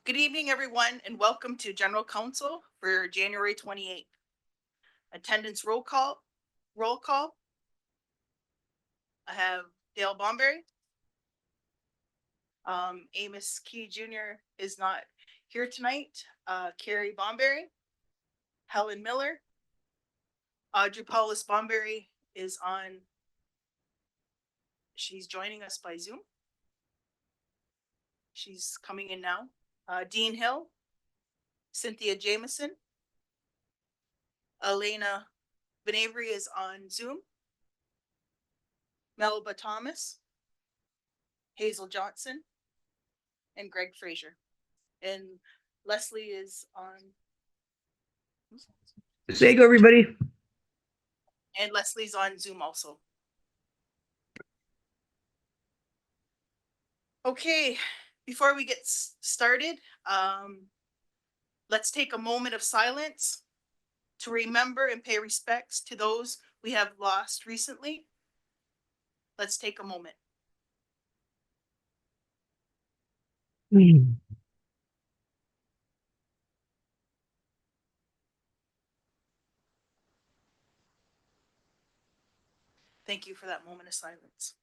Good evening, everyone, and welcome to General Council for January 28th. Attendance roll call. Roll call. I have Dale Bomberry. Amos Key Jr. is not here tonight. Carrie Bomberry. Helen Miller. Audrey Paulus Bomberry is on. She's joining us by Zoom. She's coming in now. Dean Hill. Cynthia Jameson. Elena Benavery is on Zoom. Melba Thomas. Hazel Johnson. And Greg Frazier. And Leslie is on. There you go, everybody. And Leslie's on Zoom also. Okay, before we get started, let's take a moment of silence to remember and pay respects to those we have lost recently. Let's take a moment. Thank you for that moment of silence.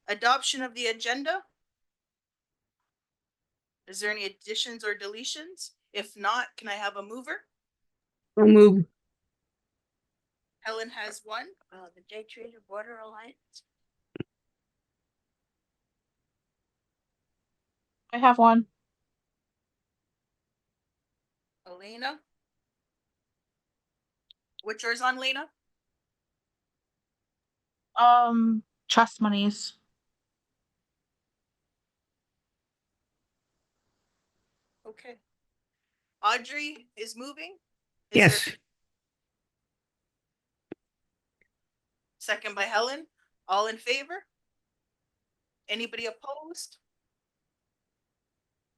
Adoption of the agenda. Is there any additions or deletions? If not, can I have a mover? I'll move. Helen has one. The Day Trader Border Alliance. I have one. Elena. What's yours on, Lena? Trust monies. Okay. Audrey is moving. Yes. Second by Helen. All in favor? Anybody opposed?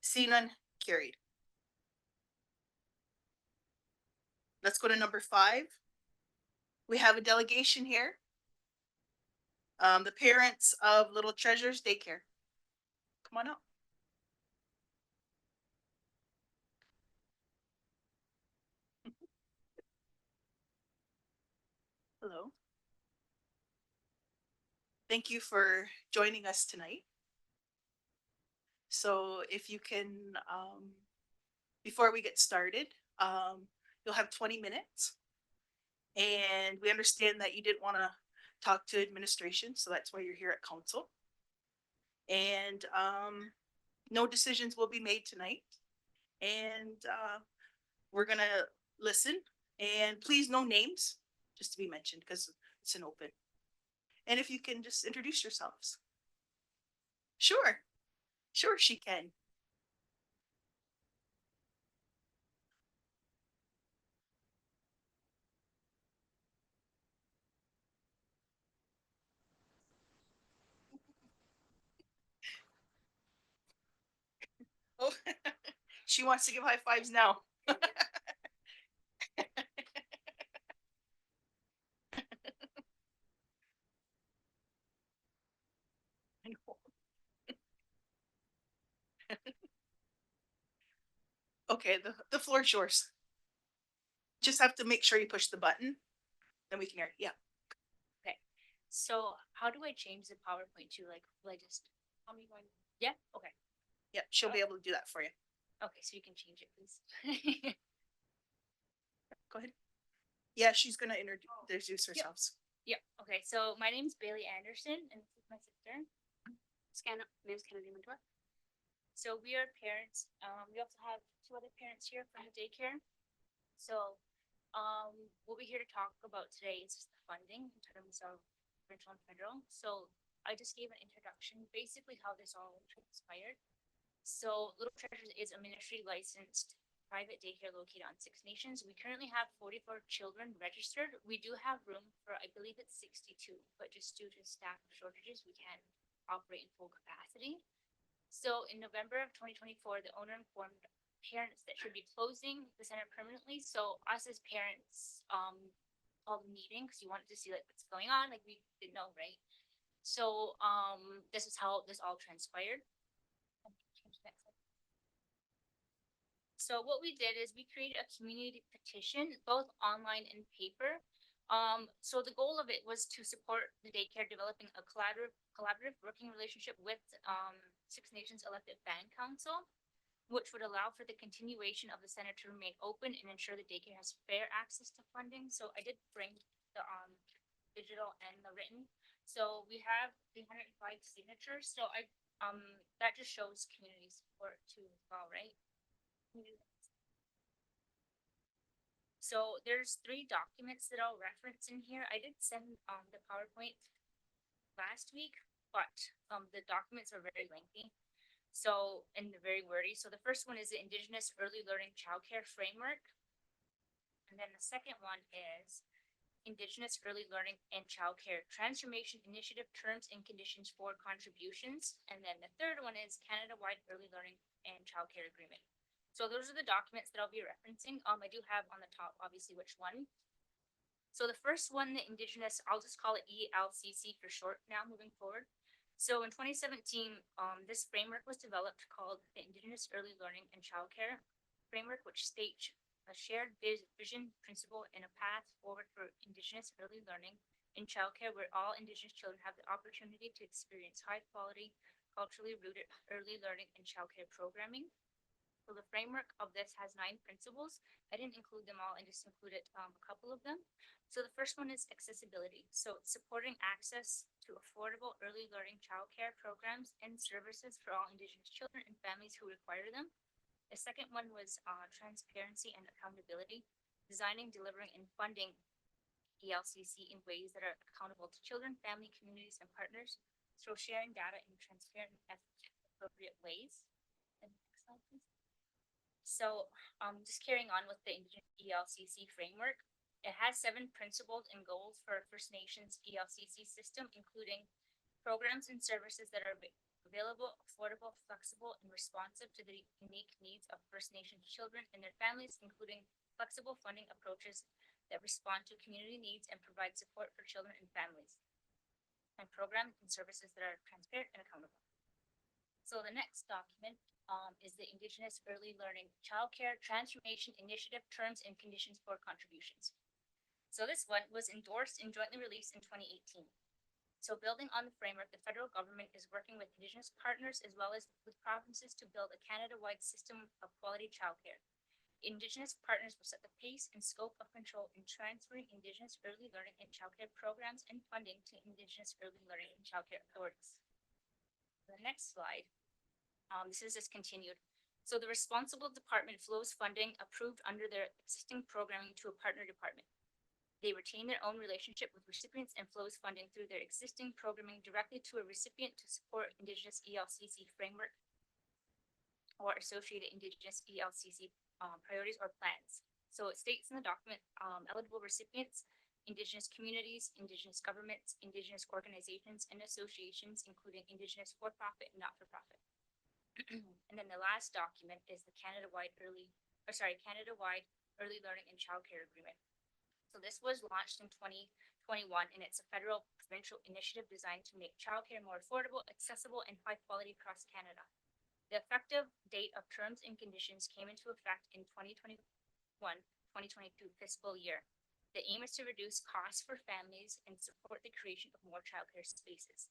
See none, carried. Let's go to number 5. We have a delegation here. The parents of Little Treasures Daycare. Come on up. Hello. Thank you for joining us tonight. So if you can, before we get started, you'll have 20 minutes. And we understand that you didn't want to talk to administration, so that's why you're here at council. And no decisions will be made tonight. And we're going to listen. And please, no names, just to be mentioned, because it's an open. And if you can just introduce yourselves. Sure, she can. Oh, she wants to give high fives now. Okay, the floor is yours. Just have to make sure you push the button, then we can hear it. Yeah. Okay. So how do I change the PowerPoint to will I just tell me when? Yeah. Okay. Yep, she'll be able to do that for you. Okay, so you can change it, please. Go ahead. Yeah, she's gonna introduce herself. Yep. Okay. So my name's Bailey Anderson, and this is my sister. Name's Kennedy Mentor. So we are parents. We also have 2 other parents here from the daycare. So what we're here to talk about today is just the funding in terms of provincial and federal. So I just gave an introduction, basically how this all transpired. So Little Treasures is a ministry licensed private daycare located on 6 Nations. We currently have 44 children registered. We do have room for, I believe it's 62, but just due to staff shortages, we can't operate in full capacity. So in November of 2024, the owner informed parents that should be closing the center permanently. So us as parents called a meeting because you wanted to see what's going on. We didn't know, right? So this is how this all transpired. So what we did is we created a community petition, both online and paper. So the goal of it was to support the daycare developing a collaborative working relationship with Six Nations elected band council, which would allow for the continuation of the center to remain open and ensure the daycare has fair access to funding. So I did bring the digital and the written. So we have 305 signatures. So I that just shows community support too as well, right? So there's 3 documents that I'll reference in here. I did send the PowerPoint last week, but the documents are very lengthy. So and they're very wordy. So the first one is the Indigenous Early Learning Childcare Framework. And then the second one is Indigenous Early Learning and Childcare Transformation Initiative Terms and Conditions for Contributions. And then the third one is Canada-wide Early Learning and Childcare Agreement. So those are the documents that I'll be referencing. I do have on the top, obviously, which one. So the first one, the Indigenous, I'll just call it ELCC for short now moving forward. So in 2017, this framework was developed called the Indigenous Early Learning and Childcare Framework, which states a shared vision, principle, and a path forward for Indigenous early learning and childcare, where all Indigenous children have the opportunity to experience high quality, culturally rooted early learning and childcare programming. So the framework of this has 9 principles. I didn't include them all, I just included a couple of them. So the first one is accessibility. So supporting access to affordable early learning childcare programs and services for all Indigenous children and families who require them. The second one was transparency and accountability, designing, delivering, and funding ELCC in ways that are accountable to children, family, communities, and partners. So sharing data in transparent and appropriate ways. And next slide, please. So just carrying on with the Indigenous ELCC framework, it has 7 principles and goals for First Nations ELCC system, including programs and services that are available, affordable, flexible, and responsive to the unique needs of First Nations children and their families, including flexible funding approaches that respond to community needs and provide support for children and families, and programs and services that are transparent and accountable. So the next document is the Indigenous Early Learning Childcare Transformation Initiative Terms and Conditions for Contributions. So this one was endorsed and jointly released in 2018. So building on the framework, the federal government is working with Indigenous partners as well as with provinces to build a Canada-wide system of quality childcare. Indigenous partners will set the pace and scope of control in transferring Indigenous early learning and childcare programs and funding to Indigenous early learning and childcare authorities. The next slide, this is discontinued. So the responsible department flows funding approved under their existing programming to a partner department. They retain their own relationship with recipients and flows funding through their existing programming directly to a recipient to support Indigenous ELCC framework or associated Indigenous ELCC priorities or plans. So it states in the document, eligible recipients, Indigenous communities, Indigenous governments, Indigenous organizations and associations, including Indigenous for-profit and not-for-profit. And then the last document is the Canada-wide Early Learning and Childcare Agreement. So this was launched in 2021, and it's a federal provincial initiative designed to make childcare more affordable, accessible, and high quality across Canada. The effective date of terms and conditions came into effect in 2021-2022 fiscal year. The aim is to reduce costs for families and support the creation of more childcare spaces.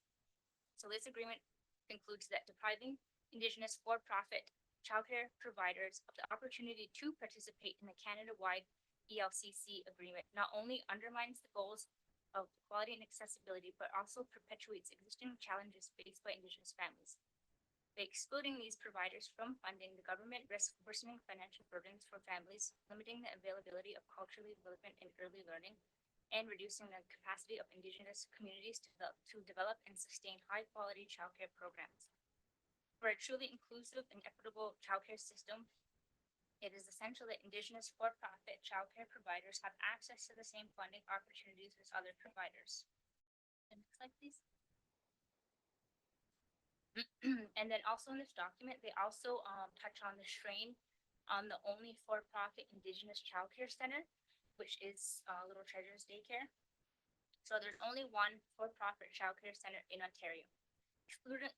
So this agreement concludes that depriving Indigenous for-profit childcare providers of the opportunity to participate in the Canada-wide ELCC agreement not only undermines the goals of equality and accessibility, but also perpetuates existing challenges faced by Indigenous families. By excluding these providers from funding, the government risks worsening financial burdens for families, limiting the availability of culturally relevant and early learning, and reducing the capacity of Indigenous communities to develop and sustain high-quality childcare programs. For a truly inclusive and equitable childcare system, it is essential that Indigenous for-profit childcare providers have access to the same funding opportunities as other providers. The next slide, please. And then also in this document, they also touch on the strain on the only for-profit Indigenous childcare center, which is Little Treasures Daycare. So there's only one for-profit childcare center in Ontario.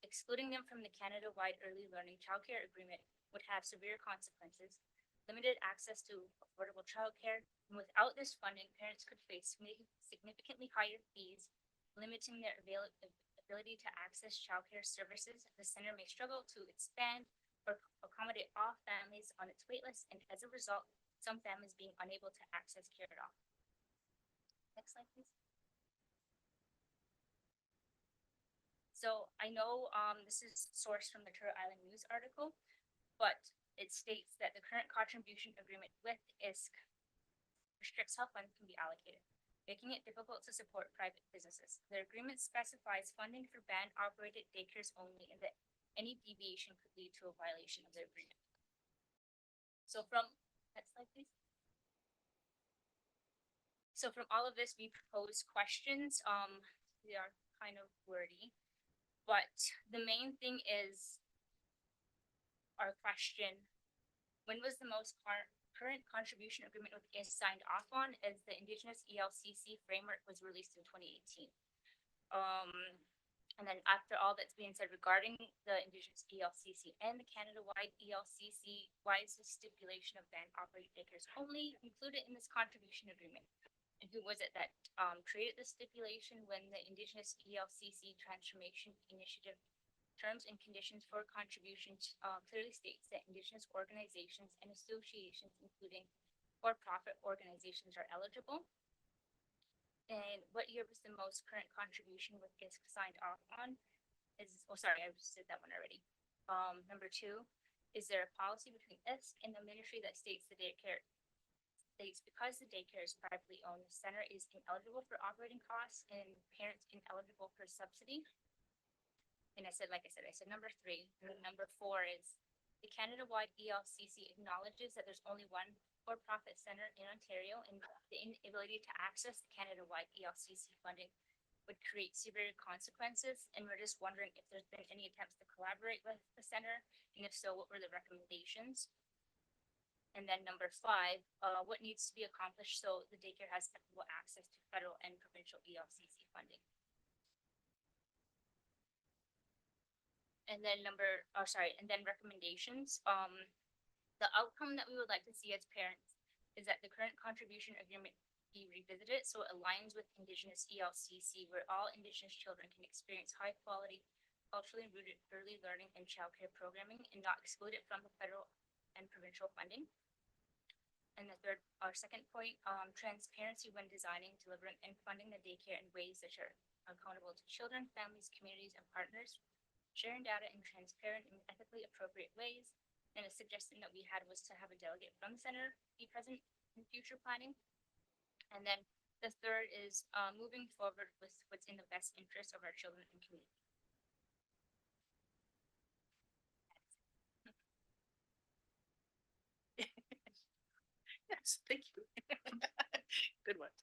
Excluding them from the Canada-wide Early Learning Childcare Agreement would have severe consequences, limited access to affordable childcare, and without this funding, parents could face significantly higher fees, limiting their ability to access childcare services. The center may struggle to expand or accommodate all families on its waitlist, and as a result, some families being unable to access care at all. Next slide, please. So I know this is sourced from the Turtle Island News article, but it states that the current contribution agreement with ISC restricts how funds can be allocated, making it difficult to support private businesses. The agreement specifies funding for band-operated daycares only, and that any deviation could lead to a violation of the agreement. So from, next slide, please. So from all of this, we propose questions. They are kind of wordy, but the main thing is our question: when was the most current contribution agreement with ISC signed off on, as the Indigenous ELCC framework was released in 2018? And then after all that's being said regarding the Indigenous ELCC and the Canada-wide ELCC, why is the stipulation of band operated daycares only included in this contribution agreement? And who was it that created the stipulation when the Indigenous ELCC Transformation Initiative terms and conditions for contributions clearly states that Indigenous organizations and associations, including for-profit organizations, are eligible? And what year was the most current contribution with ISC signed off on? Sorry, I just did that one already. Number 2, is there a policy between ISC and the ministry that states the daycare states because the daycare is privately owned, the center is ineligible for operating costs and parents ineligible for subsidy? And I said number 3. And number 4 is the Canada-wide ELCC acknowledges that there's only one for-profit center in Ontario, and the inability to access the Canada-wide ELCC funding would create severe consequences. And we're just wondering if there's been any attempts to collaborate with the center, and if so, what were the recommendations? And then number 5, what needs to be accomplished so the daycare has equitable access to federal and provincial ELCC funding? And then recommendations. The outcome that we would like to see as parents is that the current contribution agreement be revisited so it aligns with Indigenous ELCC, where all Indigenous children can experience high quality, culturally rooted early learning and childcare programming, and not excluded from the federal and provincial funding. And our second point, transparency when designing, delivering, and funding the daycare in ways that are accountable to children, families, communities, and partners. Sharing data in transparent and ethically appropriate ways. And a suggestion that we had was to have a delegate from the center be present in future planning. And then the third is moving forward with what's in the best interest of our children and community. Yes, thank you. Good one.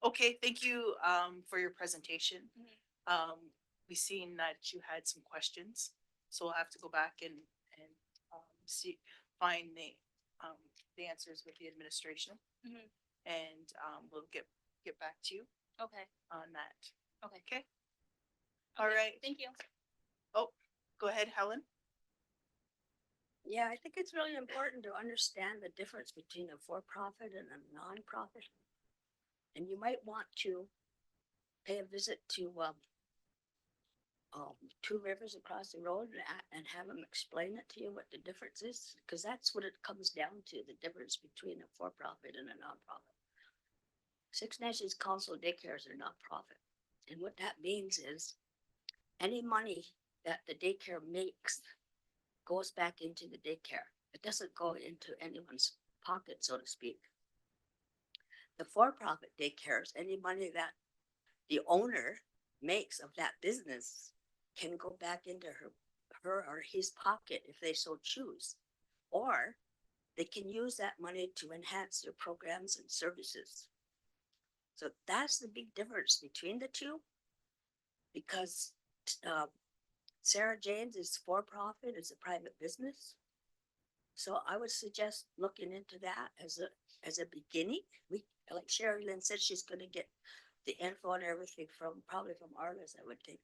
Okay, thank you for your presentation. We've seen that you had some questions, so we'll have to go back and find the answers with the administration, and we'll get back to you. Okay. On that. Okay. Okay. All right. Thank you. Oh, go ahead, Helen. Yeah, I think it's really important to understand the difference between a for-profit and a non-profit. And you might want to pay a visit to Two Rivers across the road and have them explain it to you what the difference is, because that's what it comes down to, the difference between a for-profit and a non-profit. Six Nations Council daycares are not-profit. And what that means is any money that the daycare makes goes back into the daycare. It doesn't go into anyone's pocket, so to speak. The for-profit daycares, any money that the owner makes of that business can go back into her or his pocket if they so choose, or they can use that money to enhance their programs and services. So that's the big difference between the two, because Sarah Jane's is for-profit, it's a private business. So I would suggest looking into that as a beginning. We, like Sherry Lynn said, she's going to get the info and everything probably from Arliss, I would think.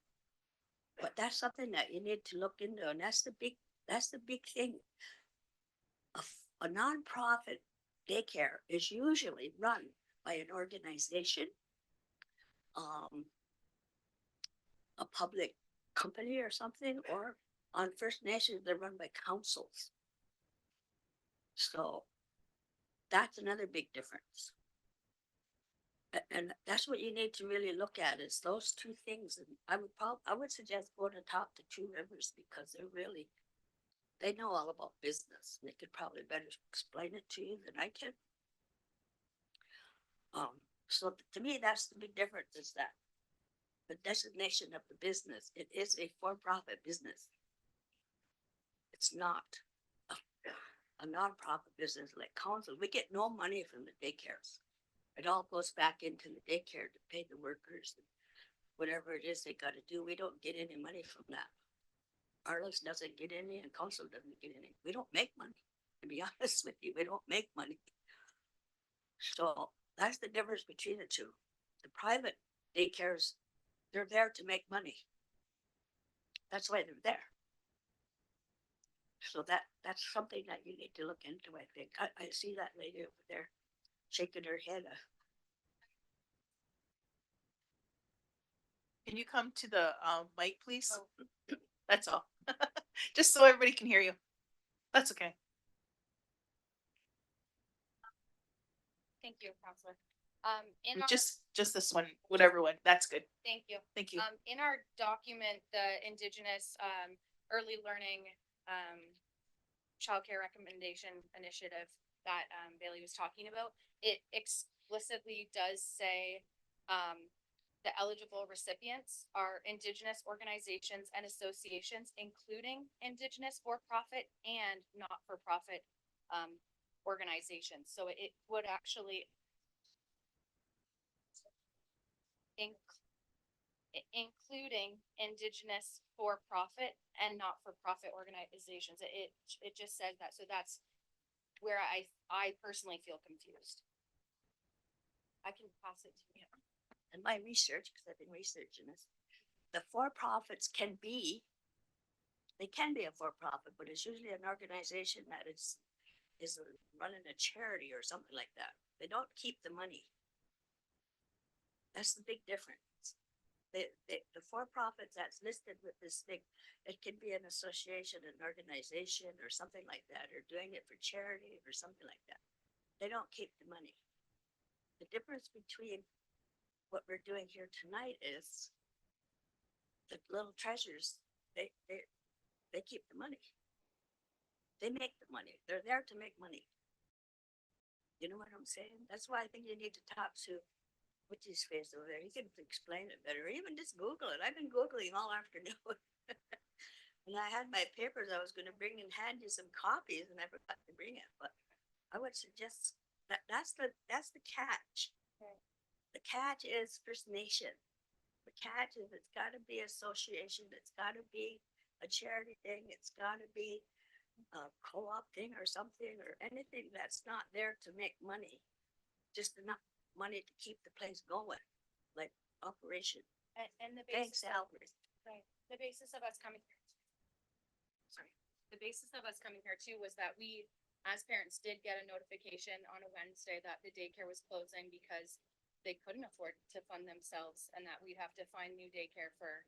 But that's something that you need to look into, and that's the big thing. a nonprofit daycare is usually run by an organization, a public company or something, or on First Nations, they're run by councils. So that's another big difference. And that's what you need to really look at is those two things. And I would suggest going to talk to Two Rivers because they know all about business. They could probably better explain it to you than I can. So to me, that's the big difference is that the designation of the business, it is a for-profit business. It's not a nonprofit business like council. We get no money from the daycares. It all goes back into the daycare to pay the workers, and whatever it is they gotta do. We don't get any money from that. Arliss doesn't get any and council doesn't get any. We don't make money, to be honest with you. We don't make money. So that's the difference between the two. The private daycares, they're there to make money. That's why they're there. So that's something that you need to look into, I think. I see that lady over there shaking her head. Can you come to the mic, please? That's all. Just so everybody can hear you. That's okay. Thank you, Counselor. In our, Just this one, whatever one. That's good. thank you. Thank you. In our document, the Indigenous, early learning, childcare recommendation initiative that, Bailey was talking about, it explicitly does say, the eligible recipients are Indigenous organizations and associations, including Indigenous for-profit and not-for-profit organizations. So it would actually including Indigenous for-profit and not-for-profit organizations. It just says that. So that's where I personally feel confused. I can pass it to you. In my research, because I've been researching this, the for-profits can be a for-profit, but it's usually an organization that is running a charity or something like that. They don't keep the money. That's the big difference. The for-profits that's listed with this thing, it can be an association, an organization, or something like that, or doing it for charity or something like that. They don't keep the money. The difference between what we're doing here tonight is the Little Treasures, they keep the money. They make the money. They're there to make money. You know what I'm saying? That's why I think you need to talk to what's his face over there. He can explain it better. Even just Google it. I've been Googling all afternoon. When I had my papers, I was going to bring and hand you some copies, and I forgot to bring it. But I would suggest that's the catch. Right. The catch is First Nation. The catch is it's got to be association. It's got to be a charity thing. It's got to be a co-op thing or something or anything that's not there to make money. Just enough money to keep the place going, like operation. And the Bank basis, salaries. right, the basis of us coming here. Sorry, the basis of us coming here too was that we, as parents, did get a notification on a Wednesday that the daycare was closing because they couldn't afford to fund themselves and that we'd have to find new daycare for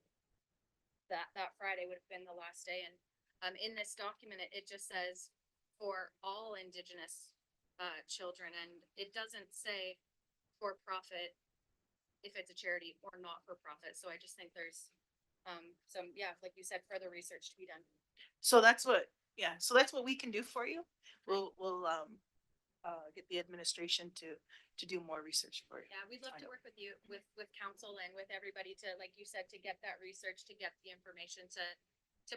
that Friday would have been the last day. And in this document, it just says for all Indigenous children, and it doesn't say for profit if it's a charity or not for profit. So I just think there's some, yeah, like you said, further research to be done. So that's what we can do for you. We'll get the administration to do more research for you. Yeah, we'd love I to know. work with you, with council and with everybody to, like you said, to get that research, to get the information, to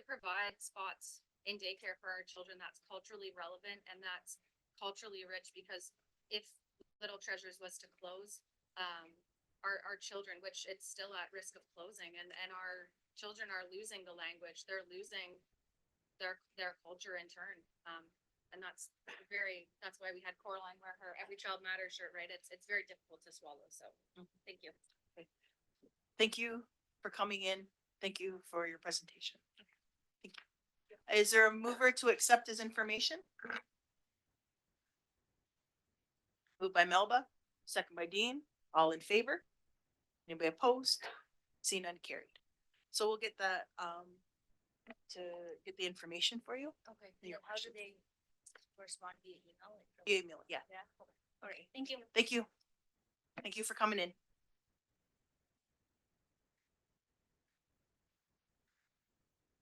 provide spots in daycare for our children that's culturally relevant and that's culturally rich. Because if Little Treasures was to close, our children, which it's still at risk of closing, and our children are losing the language, they're losing their culture in turn. And that's why we had Coraline wear her Every Child Matters shirt, right? It's very difficult to swallow. So thank you. Thank you for coming in. Thank you for your presentation. Thank you. Is there a mover to accept his information? Moved by Melba, second by Dean. All in favor? Anybody opposed? Seen none, carried. So we'll get that, to get the information for you. Okay. Your Then how do questions. they correspond via email? Like, Email, yeah. Yeah. Okay. All right. Thank you. Thank you. Thank you for coming in.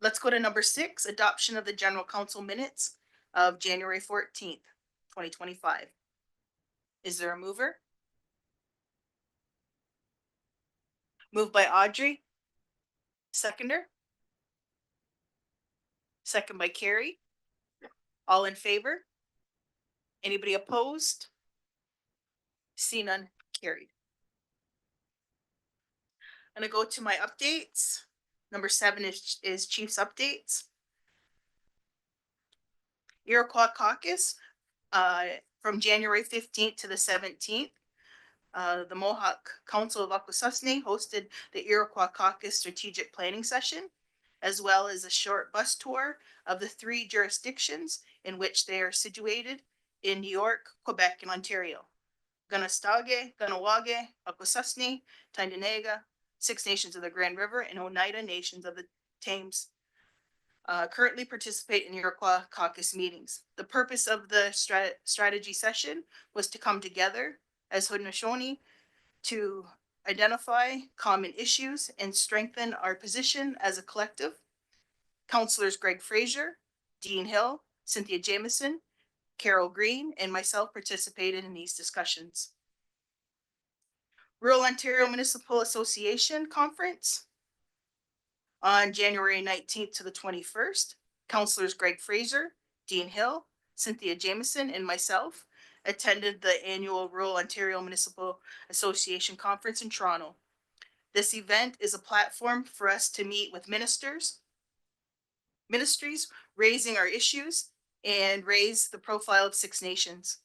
Let's go to number 6, adoption of the general council minutes of January 14th, 2025. Is there a mover? Moved by Audrey. Seconder? Second by Carrie. All in favor? Anybody opposed? See none, carried. I'm gonna go to my updates. Number 7 is Chief's updates. Iroquois caucus, from January 15th to the 17th. The Mohawk Council of Akwesasne hosted the Iroquois caucus strategic planning session, as well as a short bus tour of the 3 jurisdictions in which they are situated in New York, Quebec, and Ontario. Ganastage, Ganawage, Akwesasne, Tyendinaga, 6 Nations of the Grand River, and Oneida Nations of the Thames currently participate in Iroquois caucus meetings. The purpose of the strategy session was to come together as Haudenosaunee to identify common issues and strengthen our position as a collective. Councillors Greg Fraser, Dean Hill, Cynthia Jameson, Carol Green, and myself participated in these discussions. Rural Ontario Municipal Association Conference on January 19th to the 21st. Councillors Greg Fraser, Dean Hill, Cynthia Jameson, and myself attended the annual Rural Ontario Municipal Association Conference in Toronto. This event is a platform for us to meet with ministries, raising our issues and raise the profile of 6 Nations.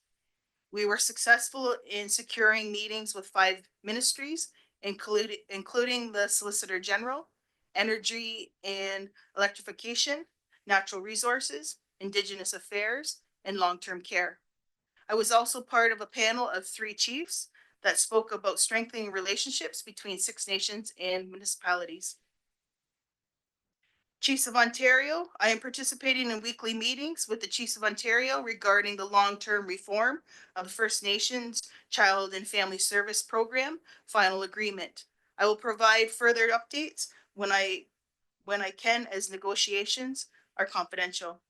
We were successful in securing meetings with 5 ministries, including the Solicitor General, Energy and Electrification, Natural Resources, Indigenous Affairs, and Long-Term Care. I was also part of a panel of 3 chiefs that spoke about strengthening relationships between 6 Nations and municipalities. Chiefs of Ontario, I am participating in weekly meetings with the Chiefs of Ontario regarding the long-term reform of the First Nations Child and Family Service Program final agreement. I will provide further updates when I can, as negotiations are confidential.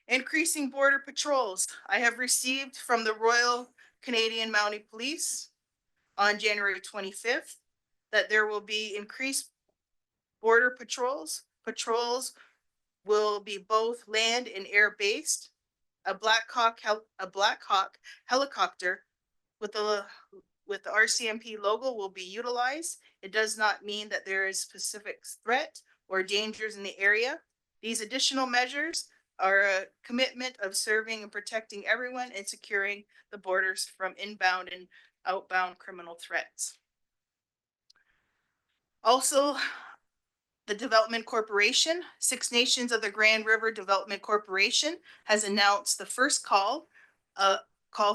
Increasing border patrols. I have received from the Royal Canadian Mounted Police on January 25th that there will be increased border patrols. Patrols will be both land and air based. A Black Hawk helicopter with the RCMP logo will be utilized. It does not mean that there is specific threat or dangers in the area. These additional measures are a commitment of serving and protecting everyone and securing the borders from inbound and outbound criminal threats. Also, the Development Corporation, 6 Nations of the Grand River Development Corporation, has announced the first call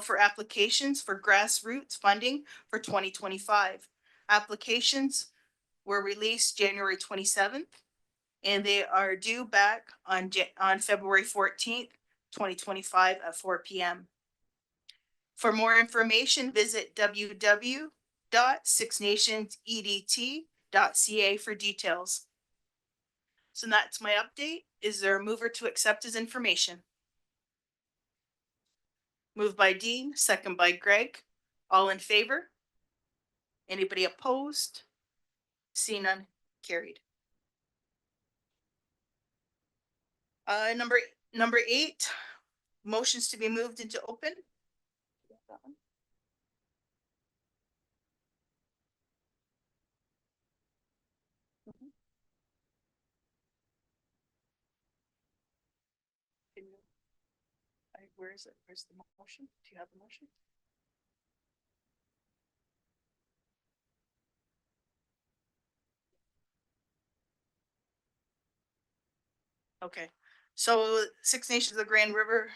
for applications for grassroots funding for 2025. Applications were released January 27th, and they are due back on February 14th, 2025 at 4 p.m. For more information, visit www.sixnationsedt.ca for details. So that's my update. Is there a mover to accept his information? Moved by Dean, second by Greg. All in favor? Anybody opposed? See none, carried. Number 8, motions to be moved into open. Where is it? Where's the motion? Do you have the motion? Okay, so 6 Nations of the Grand River,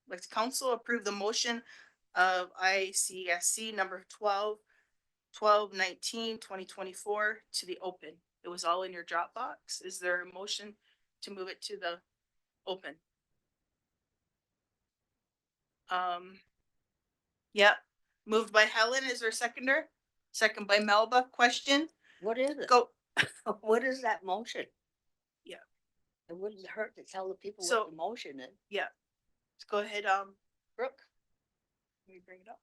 like the council approved the motion of ICSC number 12/19/2024 to the open. It was all in your Dropbox. Is there a motion to move it to the open? Yeah, moved by Helen. Is there a seconder? Second by Melba. Question? What is it? Go. What is that motion? Yeah. It wouldn't hurt to tell the people So- what the motion is. Yeah. Let's go ahead, Brooke. Let me bring it up.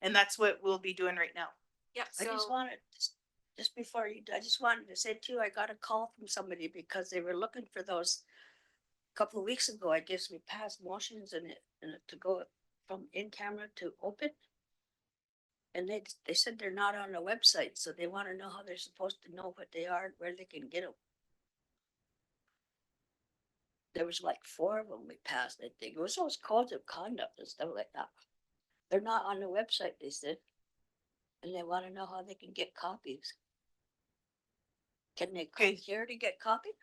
And that's what we'll be doing right now. Yeah, I just wanted, just before you, I just wanted to say too, I got a call from somebody because they were looking for those. A couple of weeks ago, I guess we passed motions and it to go from in camera to open. And they said they're not on the website, so they want to know how they're supposed to know what they are and where they can get them. There was like 4 of them we passed, I think. It was those codes of conduct and stuff like that. They're not on the website, they said. And they want to know how they can get copies. Can they come Okay. here to get copies?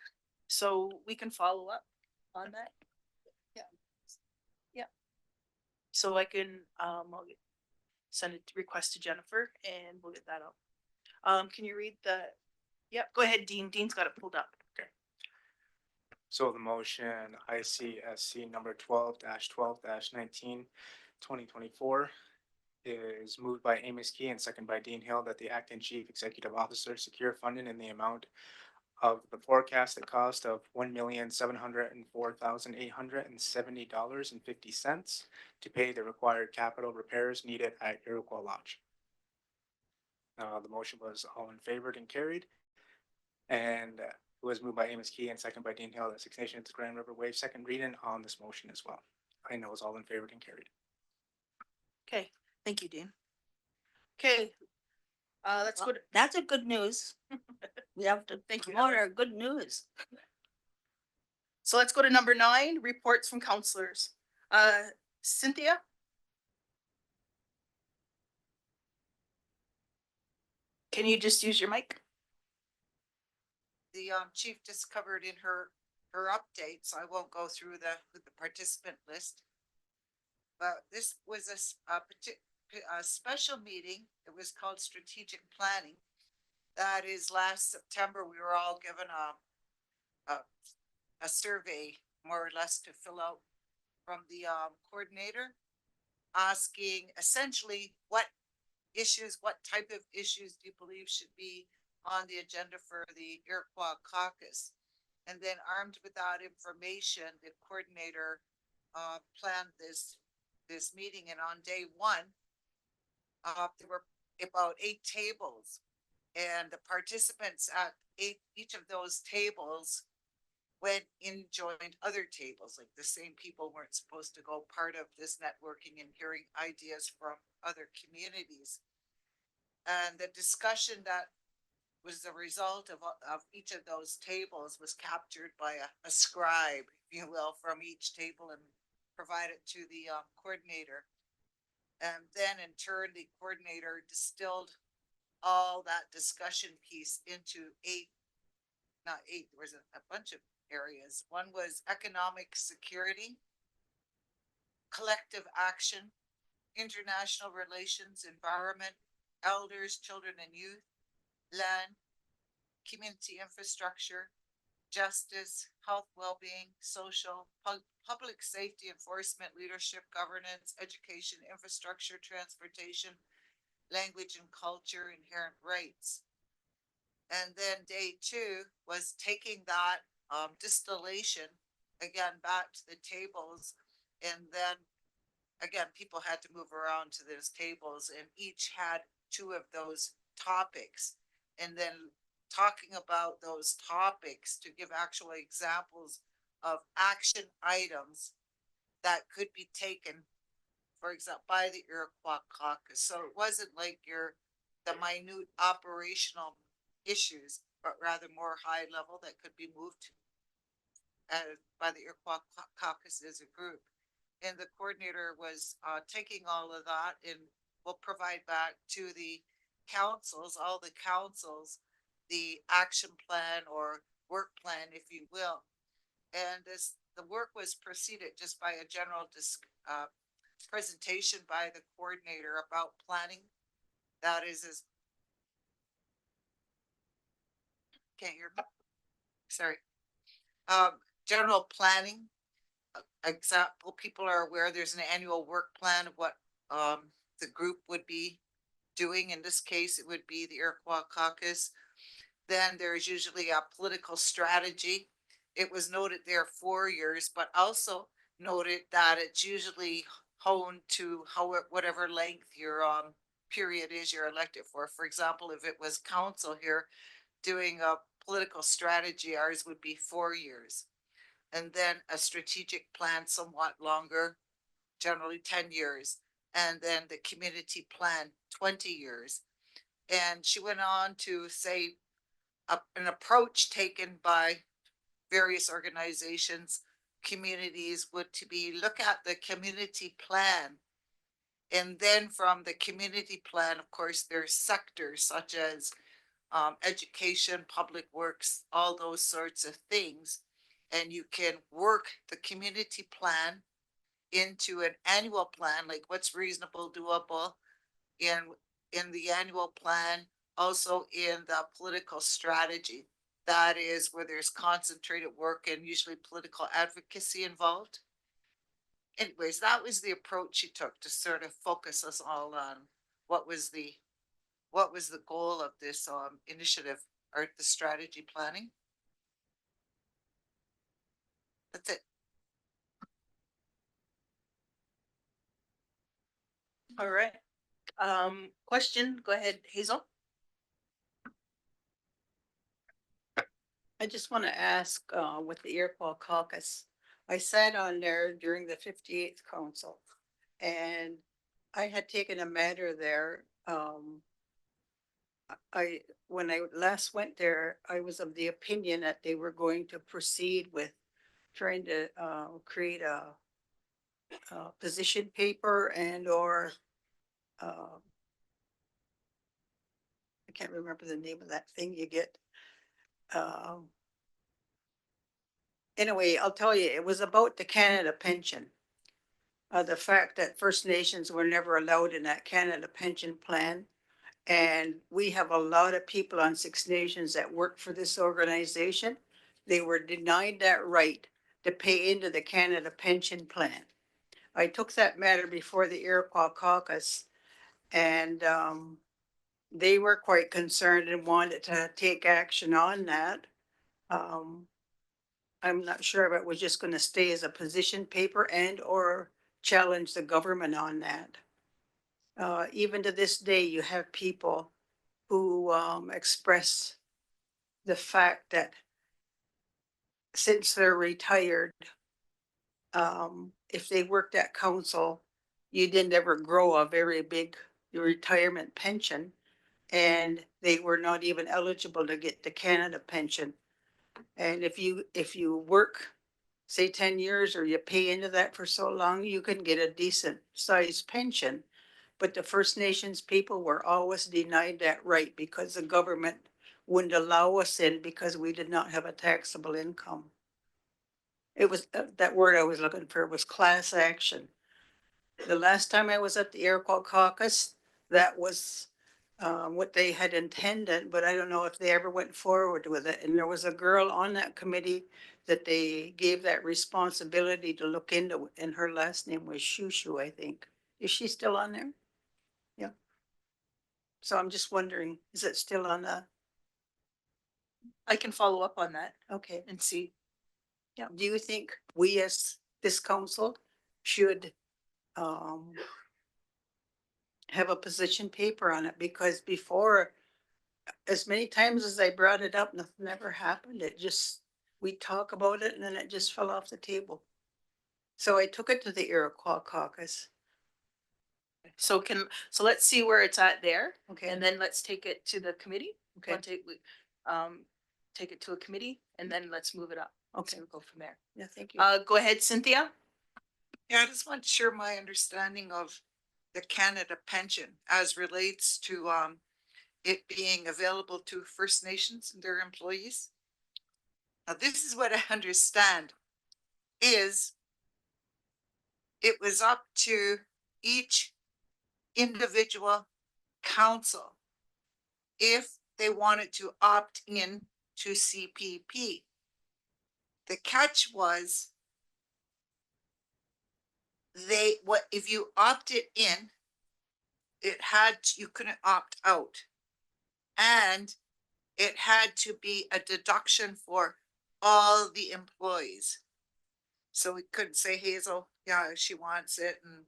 So we can follow up on that. Yeah. Yeah. So I can, I'll send a request to Jennifer and we'll get that out. Can you read the, yep, go ahead, Dean. Dean's got it pulled up. Okay. So the motion ICSC number 12/12/19 2024 is moved by Amos Key and second by Dean Hill that the acting chief executive officer secure funding in the amount of the forecasted cost of $1,704,870.50 to pay the required capital repairs needed at Iroquois Lodge. The motion was all in favor and carried. And it was moved by Amos Key and second by Dean Hill that Six Nations Grand River waive second reading on this motion as well. I know it's all in favor and carried. Okay, thank you, Dean. Okay, let's go Well, to, that's a good news. We have to Thank you, promote Helen. our good news. so let's go to number 9, reports from counselors. Cynthia? Can you just use your mic? The chief just covered in her update, so I won't go through the participant list. But this was a special meeting. It was called strategic planning. That is last September, we were all given a survey more or less to fill out from the coordinator, asking essentially what type of issues do you believe should be on the agenda for the Iroquois caucus? And then armed with that information, the coordinator planned this meeting, and on day 1, there were about 8 tables, and the participants at each of those tables went and joined other tables. Like the same people weren't supposed to go part of this networking and hearing ideas from other communities. And the discussion that was the result of each of those tables was captured by a scribe, if you will, from each table and provided to the coordinator. And then in turn, the coordinator distilled all that discussion piece into 8, not 8, there was a bunch of areas. One was economic security, collective action, international relations, environment, elders, children and youth, land, community infrastructure, justice, health, well-being, social, public safety, enforcement, leadership, governance, education, infrastructure, transportation, language and culture, inherent rights. And then day 2 was taking that distillation again back to the tables, and then again people had to move around to those tables, and each had 2 of those topics, and then talking about those topics to give actual examples of action items that could be taken, for example, by the Iroquois caucus. So it wasn't like the minute operational issues, but rather more high level that could be moved by the Iroquois caucus as a group. And the coordinator was taking all of that and will provide back to the councils, all the councils, the action plan or work plan, if you will. And the work was preceded just by a general presentation by the coordinator about planning. That is can't hear me? Sorry. General planning. Example, people are aware there's an annual work plan of what the group would be doing. In this case, it would be the Iroquois caucus. Then there's usually a political strategy. It was noted there 4 years, but also noted that it's usually honed to whatever length your period is you're elected for. For example, if it was council here doing a political strategy, ours would be 4 years. And then a strategic plan somewhat longer, generally 10 years. And then the community plan, 20 years. And she went on to say an approach taken by various organizations, communities would to be look at the community plan. And then from the community plan, of course, there's sectors such as education, public works, all those sorts of things. And you can work the community plan into an annual plan, like what's reasonable, doable in the annual plan, also in the political strategy. That is where there's concentrated work and usually political advocacy involved. Anyways, that was the approach she took to sort of focus us all on what was the goal of this initiative or the strategy planning. That's it. All right. Question, go ahead, Hazel. I just want to ask, with the Iroquois caucus, I sat on there during the 58th council. And I had taken a matter there, when I last went there, I was of the opinion that they were going to proceed with trying to, create a position paper and or, I can't remember the name of that thing you get. Anyway, I'll tell you, it was about the Canada pension. The fact that First Nations were never allowed in that Canada pension plan. And we have a lot of people on Six Nations that work for this organization. They were denied that right to pay into the Canada pension plan. I took that matter before the Iroquois caucus, and they were quite concerned and wanted to take action on that. I'm not sure if it was just going to stay as a position paper and or challenge the government on that. Even to this day, you have people who express the fact that since they're retired, if they worked at council, you didn't ever grow a very big retirement pension, and they were not even eligible to get the Canada pension. And if you work, say 10 years, or you pay into that for so long, you can get a decent sized pension. But the First Nations people were always denied that right because the government wouldn't allow us in because we did not have a taxable income. It was, that word I was looking for was class action. The last time I was at the Iroquois caucus, that was what they had intended, but I don't know if they ever went forward with it. And there was a girl on that committee that they gave that responsibility to look into, and her last name was Shushu, I think. Is she still on there? Yeah. So I'm just wondering, is it still on the, I can follow up on that okay. and see. Do you think we as this council should have a position paper on it? Because before, as many times as I brought it up, nothing ever happened. It just, we talk about it and then it just fell off the table. So I took it to the Iroquois caucus. So let's see where it's at there. Okay. And then let's take it to the committee. Okay. Take it to a committee and then let's move it up. Okay. So we'll go from there. Yeah, thank you. Go ahead, Cynthia. Yeah, I just want to share my understanding of the Canada pension as relates to it being available to First Nations and their employees. Now, this is what I understand. is it was up to each individual council if they wanted to opt in to CPP. The catch was what if you opted in, you couldn't opt out. And it had to be a deduction for all the employees. So we couldn't say Hazel, yeah, she wants it, and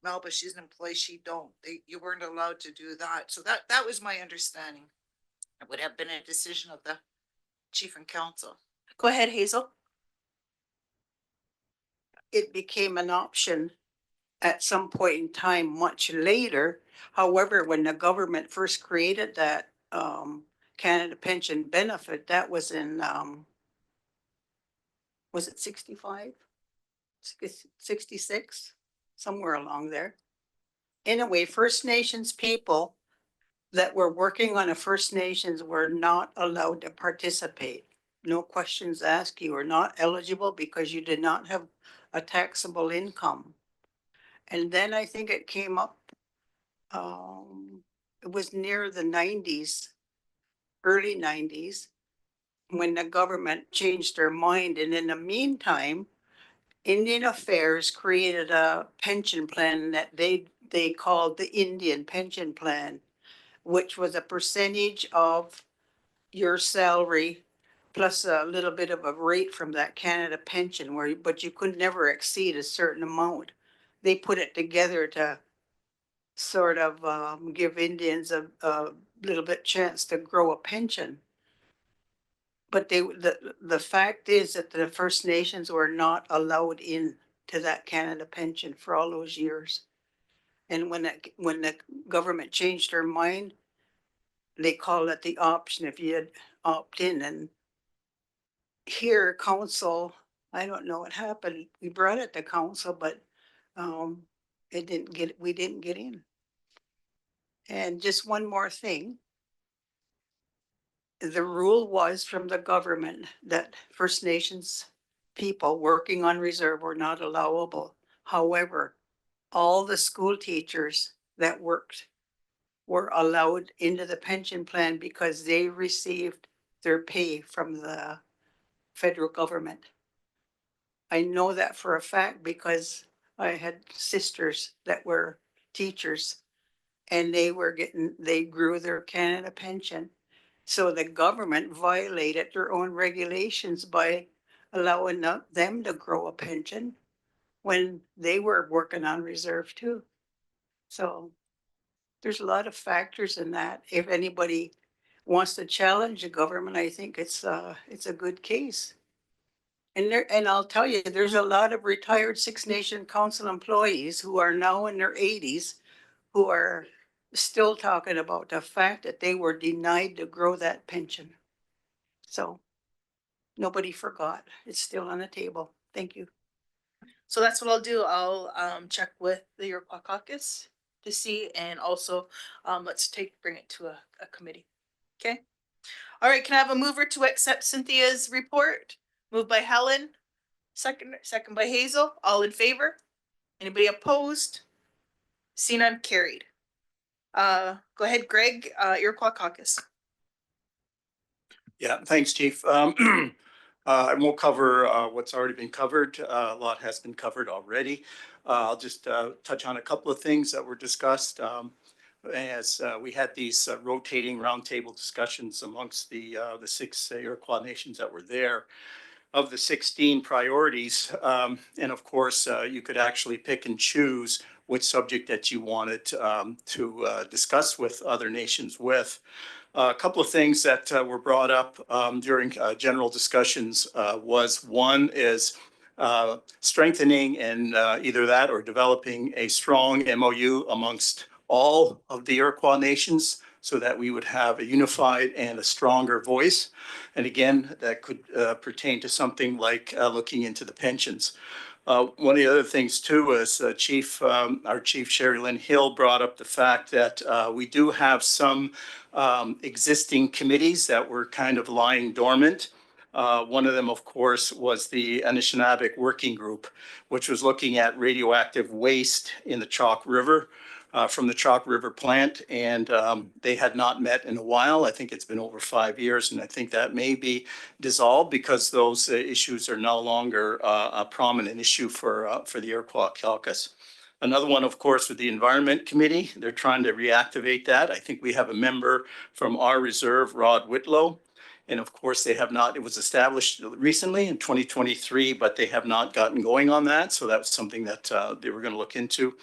Melba, she's an employee, she don't. You weren't allowed to do that. So that was my understanding. It would have been a decision of the chief and council. Go ahead, Hazel. It became an option at some point in time much later. However, when the government first created that Canada Pension Benefit, that was in was it 65? 66? Somewhere along there. Anyway, First Nations people that were working on a First Nations were not allowed to participate. No questions asked. You were not eligible because you did not have a taxable income. And then I think it came up, it was near the 90s, early 90s, when the government changed their mind. And in the meantime, Indian Affairs created a pension plan that they called the Indian Pension Plan, which was a percentage of your salary plus a little bit of a rate from that Canada pension but you could never exceed a certain amount. They put it together to sort of give Indians a little bit chance to grow a pension. But the fact is that the First Nations were not allowed in to that Canada pension for all those years. And when the government changed their mind, they called it the option if you had opt in. And here, council, I don't know what happened. We brought it to council, but we didn't get in. And just one more thing. The rule was from the government that First Nations people working on reserve were not allowable. However, all the school teachers that worked were allowed into the pension plan because they received their pay from the federal government. I know that for a fact because I had sisters that were teachers and they grew their Canada pension. So the government violated their own regulations by allowing them to grow a pension when they were working on reserve too. So there's a lot of factors in that. If anybody wants to challenge the government, I think it's a good case. And I'll tell you, there's a lot of retired Six Nation Council employees who are now in their 80s who are still talking about the fact that they were denied to grow that pension. So nobody forgot. It's still on the table. Thank you. So that's what I'll do. I'll check with the Iroquois caucus to see, and also let's bring it to a committee. Okay. All right. Can I have a mover to accept Cynthia's report? Moved by Helen, second by Hazel. All in favor? Anybody opposed? Seen none, carried. Go ahead, Greg, Iroquois caucus. Yeah, thanks, Chief. I won't cover what's already been covered. A lot has been covered already. I'll just touch on a couple of things that were discussed as we had these rotating roundtable discussions amongst the 6 Iroquois nations that were there. Of the 16 priorities, and of course, you could actually pick and choose which subject that you wanted to discuss with other nations with. A couple of things that were brought up during general discussions was one is strengthening and either that or developing a strong MOU amongst all of the Iroquois nations so that we would have a unified and a stronger voice. And again, that could pertain to something like looking into the pensions. One of the other things too is our chief Sherry Lynn Hill brought up the fact that we do have some existing committees that were kind of lying dormant. One of them, of course, was the Anishinaabe Working Group, which was looking at radioactive waste in the Chalk River from the Chalk River plant. And they had not met in a while. I think it's been over 5 years, and I think that may be dissolved because those issues are no longer a prominent issue for the Iroquois caucus. Another one, of course, with the Environment Committee. They're trying to reactivate that. I think we have a member from our reserve, Rod Whitlow. And of course, they have not, it was established recently in 2023, but they have not gotten going on that. So that was something that they were going to look into.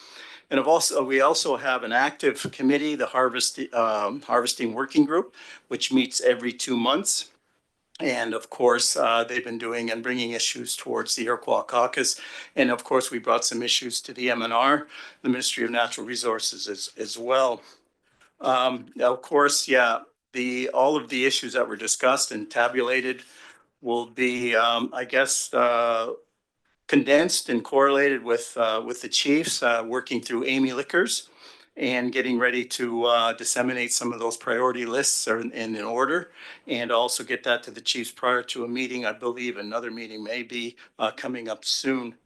And we also have an active committee, the Harvesting Working Group, which meets every 2 months. And of course, they've been doing and bringing issues towards the Iroquois caucus. And of course, we brought some issues to the MNR, the Ministry of Natural Resources as well. Of course, yeah, all of the issues that were discussed and tabulated will be, I guess, condensed and correlated with the chiefs, working through Amy Lickers and getting ready to disseminate some of those priority lists in order, and also get that to the chiefs prior to a meeting. I believe another meeting may be coming up soon.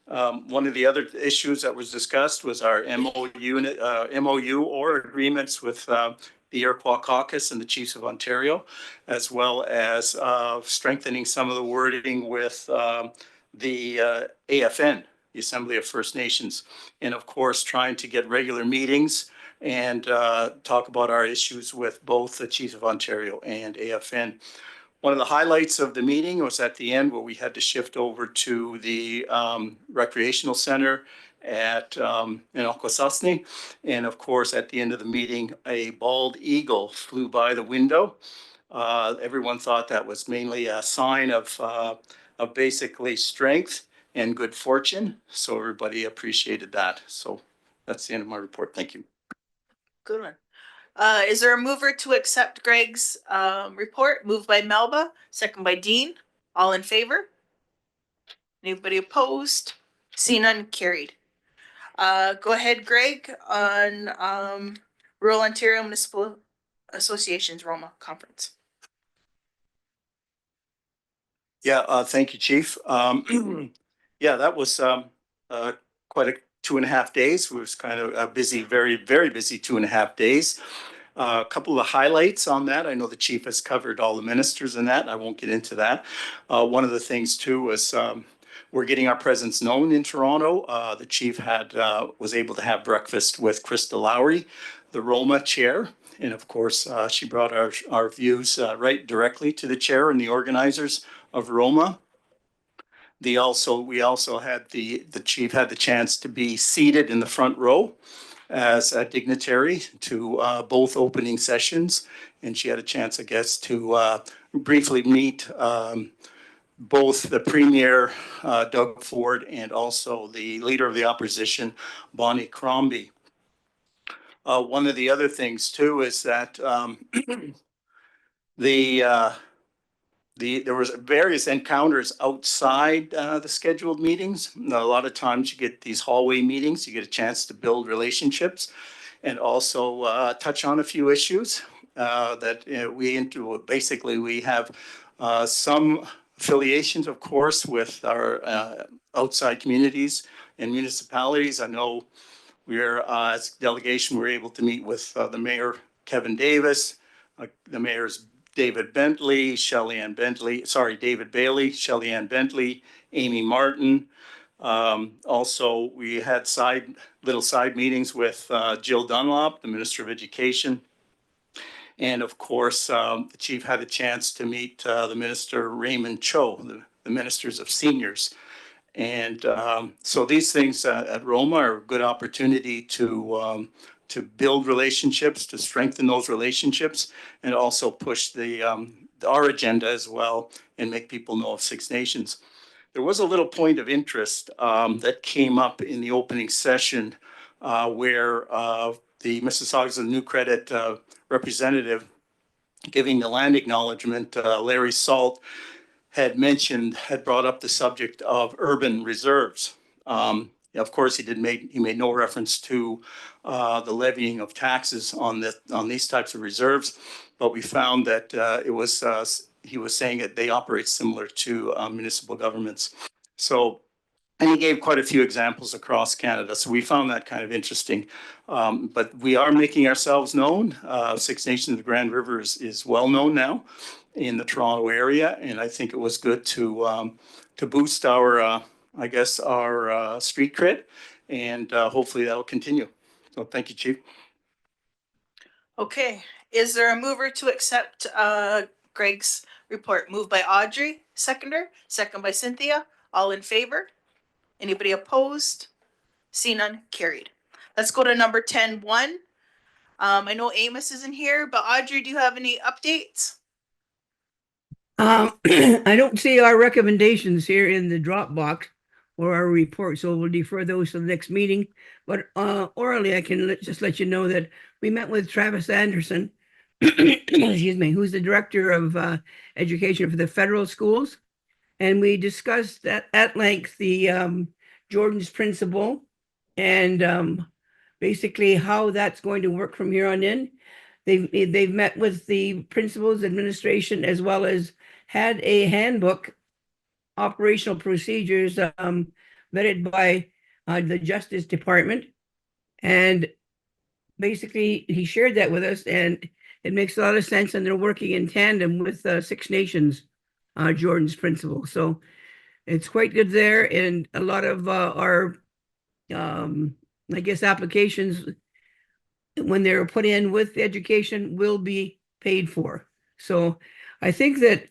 One of the other issues that was discussed was our MOU or agreements with the Iroquois Caucus and the Chiefs of Ontario, as well as strengthening some of the wording with the AFN, the Assembly of First Nations, and of course, trying to get regular meetings and talk about our issues with both the Chiefs of Ontario and AFN. One of the highlights of the meeting was at the end where we had to shift over to the recreational center in Akwesasne. And of course, at the end of the meeting, a bald eagle flew by the window. Everyone thought that was mainly a sign of basically strength and good fortune. So everybody appreciated that. So that's the end of my report. Thank you. Good one. Is there a mover to accept Greg's report? Moved by Melba, second by Dean. All in favor? Anybody opposed? See none, carried. Go ahead, Greg, on Rural Ontario Municipal Association's Roma Conference. Yeah, thank you, Chief. Yeah, that was quite a 2.5 days. It was kind of a busy, very, very busy 2.5 days. A couple of highlights on that. I know the chief has covered all the ministers in that. I won't get into that. One of the things too was we're getting our presence known in Toronto. The chief was able to have breakfast with Krista Lowry, the Roma chair. And of course, she brought our views right directly to the chair and the organizers of Roma. We also had the chief had the chance to be seated in the front row as a dignitary to both opening sessions. And she had a chance, I guess, to briefly meet both the Premier, Doug Ford, and also the Leader of the Opposition, Bonnie Crombie. One of the other things, too, is that there was various encounters outside the scheduled meetings. A lot of times you get these hallway meetings, you get a chance to build relationships and also touch on a few issues that basically we have some affiliations, of course, with our outside communities and municipalities. I know we're, as a delegation, we're able to meet with the mayor, Kevin Davis, the mayor's David Bailey, Shelley-Ann Bentley, Amy Martin. Also, we had little side meetings with Jill Dunlop, the Minister of Education. And of course, the chief had a chance to meet the Minister Raymond Cho, the Ministers of Seniors. And so these things at Roma are a good opportunity to build relationships, to strengthen those relationships, and also push our agenda as well and make people know of Six Nations. There was a little point of interest that came up in the opening session where the Mississaugas of New Credit representative giving the land acknowledgement, Larry Salt, had brought up the subject of urban reserves. Of course, he made no reference to the levying of taxes on these types of reserves, but we found that it was he was saying that they operate similar to municipal governments. So, and he gave quite a few examples across Canada. So we found that kind of interesting. But we are making ourselves known. Six Nations of the Grand River is well known now in the Toronto area. And I think it was good to boost our, I guess, our street cred. And hopefully that'll continue. So thank you, Chief. Okay, is there a mover to accept Greg's report? Moved by Audrey, second by Cynthia. All in favor? Anybody opposed? See none, carried. Let's go to number 10.1. I know Amos isn't here, but Audrey, do you have any updates? I don't see our recommendations here in the Dropbox or our report, so we'll defer those to the next meeting. But orally, I can just let you know that we met with Travis Anderson, excuse me, who's the director of education for the federal schools, and we discussed at length the Jordan's principle and basically how that's going to work from here on in. They've met with the principals, administration, as well as had a handbook, operational procedures vetted by the Justice Department. And basically, he shared that with us, and it makes a lot of sense. And they're working in tandem with Six Nations, Jordan's principle. So it's quite good there. And a lot of our, I guess, applications, when they're put in with education, will be paid for. So I think that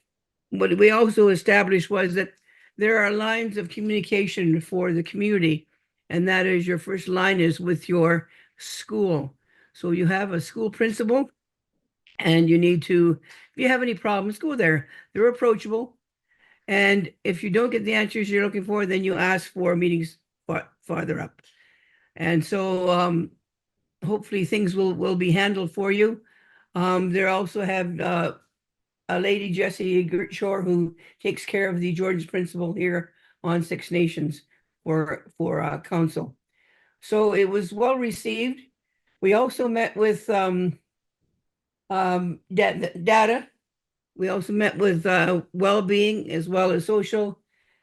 what we also established was that there are lines of communication for the community, and that is your first line is with your school. So you have a school principal, and you need to, if you have any problems, go there. They're approachable. And if you don't get the answers you're looking for, then you ask for meetings farther up. And so hopefully things will be handled for you. There also have a lady, Jessie Shore, who takes care of the Jordan's principal here on Six Nations for council. So it was well received. We also met with data. We also met with well-being as well as social,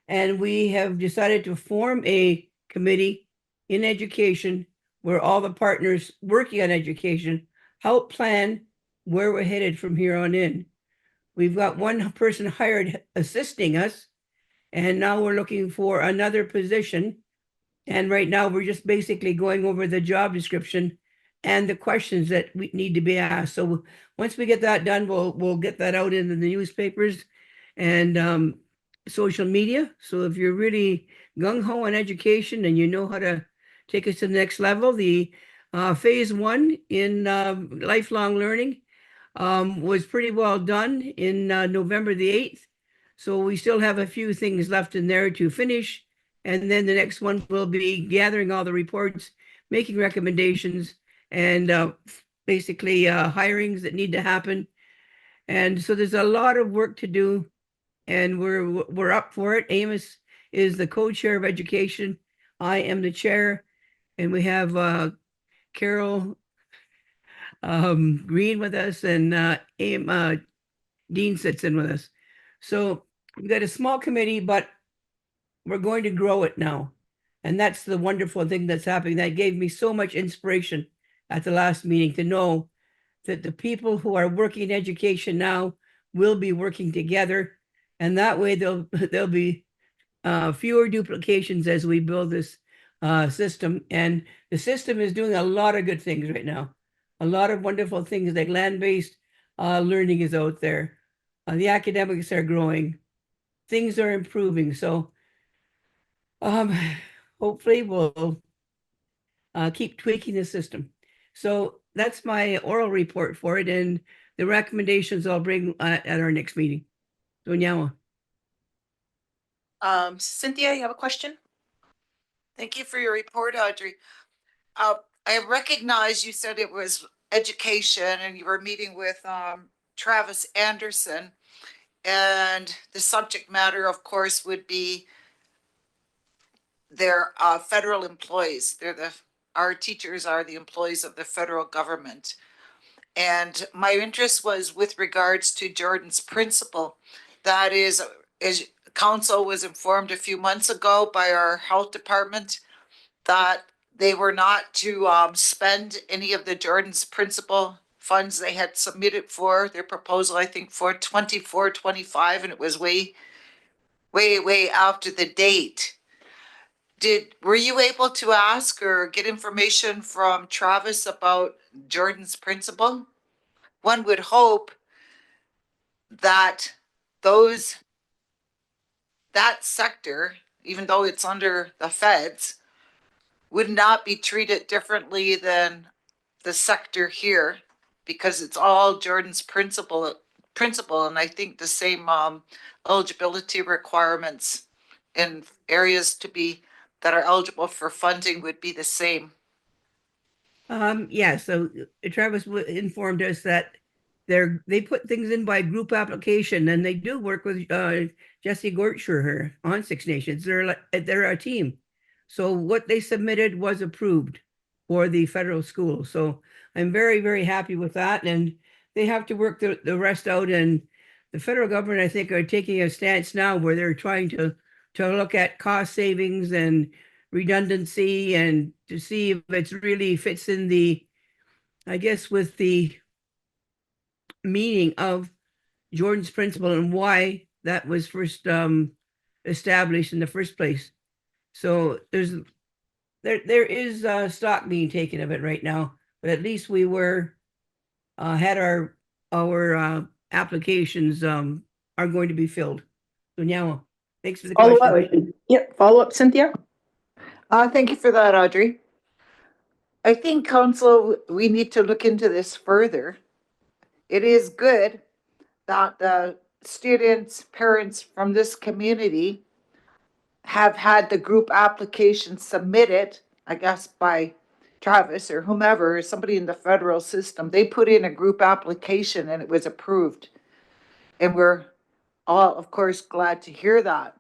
and we have decided to form a committee in education where all the partners working on education help plan where we're headed from here on in. We've got one person hired assisting us, and now we're looking for another position. And right now we're just basically going over the job description and the questions that we need to be asked. So once we get that done, we'll get that out in the newspapers and social media. So if you're really gung-ho on education and you know how to take us to the next level, the phase 1 in lifelong learning was pretty well done in November the 8th. So we still have a few things left in there to finish. And then the next one will be gathering all the reports, making recommendations, and basically hirings that need to happen. And so there's a lot of work to do, and we're up for it. Amos is the co-chair of education. I am the chair, and we have Carol Green with us, and Dean sits in with us. So we've got a small committee, but we're going to grow it now. And that's the wonderful thing that's happening. That gave me so much inspiration at the last meeting to know that the people who are working in education now will be working together. And that way there'll be fewer duplications as we build this system. And the system is doing a lot of good things right now. A lot of wonderful things, like land-based learning is out there. The academics are growing. Things are improving. So hopefully we'll keep tweaking the system. So that's my oral report for it, and the recommendations I'll bring at our next meeting. Donyawa. Cynthia, you have a question? Thank you for your report, Audrey. I recognize you said it was education and you were meeting with Travis Anderson. And the subject matter, of course, would be their federal employees. Our teachers are the employees of the federal government. And my interest was with regards to Jordan's principal. That is, as council was informed a few months ago by our health department, that they were not to spend any of the Jordan's principal funds they had submitted for their proposal, I think for 24-25, and it was way after the date. Were you able to ask or get information from Travis about Jordan's principal? One would hope that those, that sector, even though it's under the feds, would not be treated differently than the sector here, because it's all Jordan's principal, and I think the same eligibility requirements in areas to be that are eligible for funding would be the same. Yeah, so Travis informed us that they put things in by group application, and they do work with Jesse Gortscher on Six Nations. They're a team. So what they submitted was approved for the federal school. So I'm very, very happy with that. And they have to work the rest out. And the federal government, I think, are taking a stance now where they're trying to look at cost savings and redundancy and to see if it really fits in the, I guess, with the meaning of Jordan's principle and why that was first established in the first place. So there is stock being taken of it right now, but at least we were had our applications are going to be filled. So now, thanks for the Follow question. up. Yep, follow up, Cynthia. Thank you for that, Audrey. I think council, we need to look into this further. It is good that the students, parents from this community have had the group application submitted, I guess by Travis or whomever, somebody in the federal system. They put in a group application and it was approved. And we're all, of course, glad to hear that.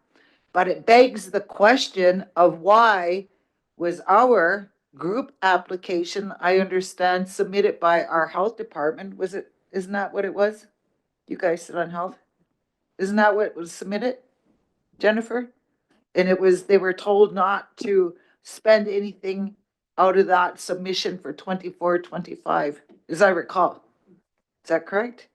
But it begs the question of why was our group application, I understand, submitted by our health department? Isn't that what it was? You guys sit on health? Isn't that what was submitted, Jennifer? And they were told not to spend anything out of that submission for 24-25, as I recall. Is that correct?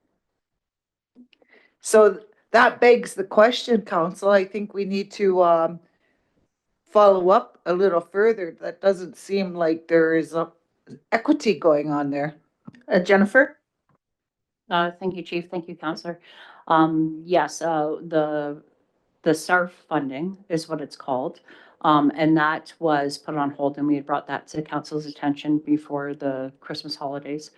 So that begs the question, council. I think we need to follow up a little further. That doesn't seem like there is a equity going on there. Jennifer? Thank you, Chief. Thank you, Counselor. Yes, the SARF funding is what it's called. And that was put on hold, and we had brought that to council's attention before the Christmas holidays.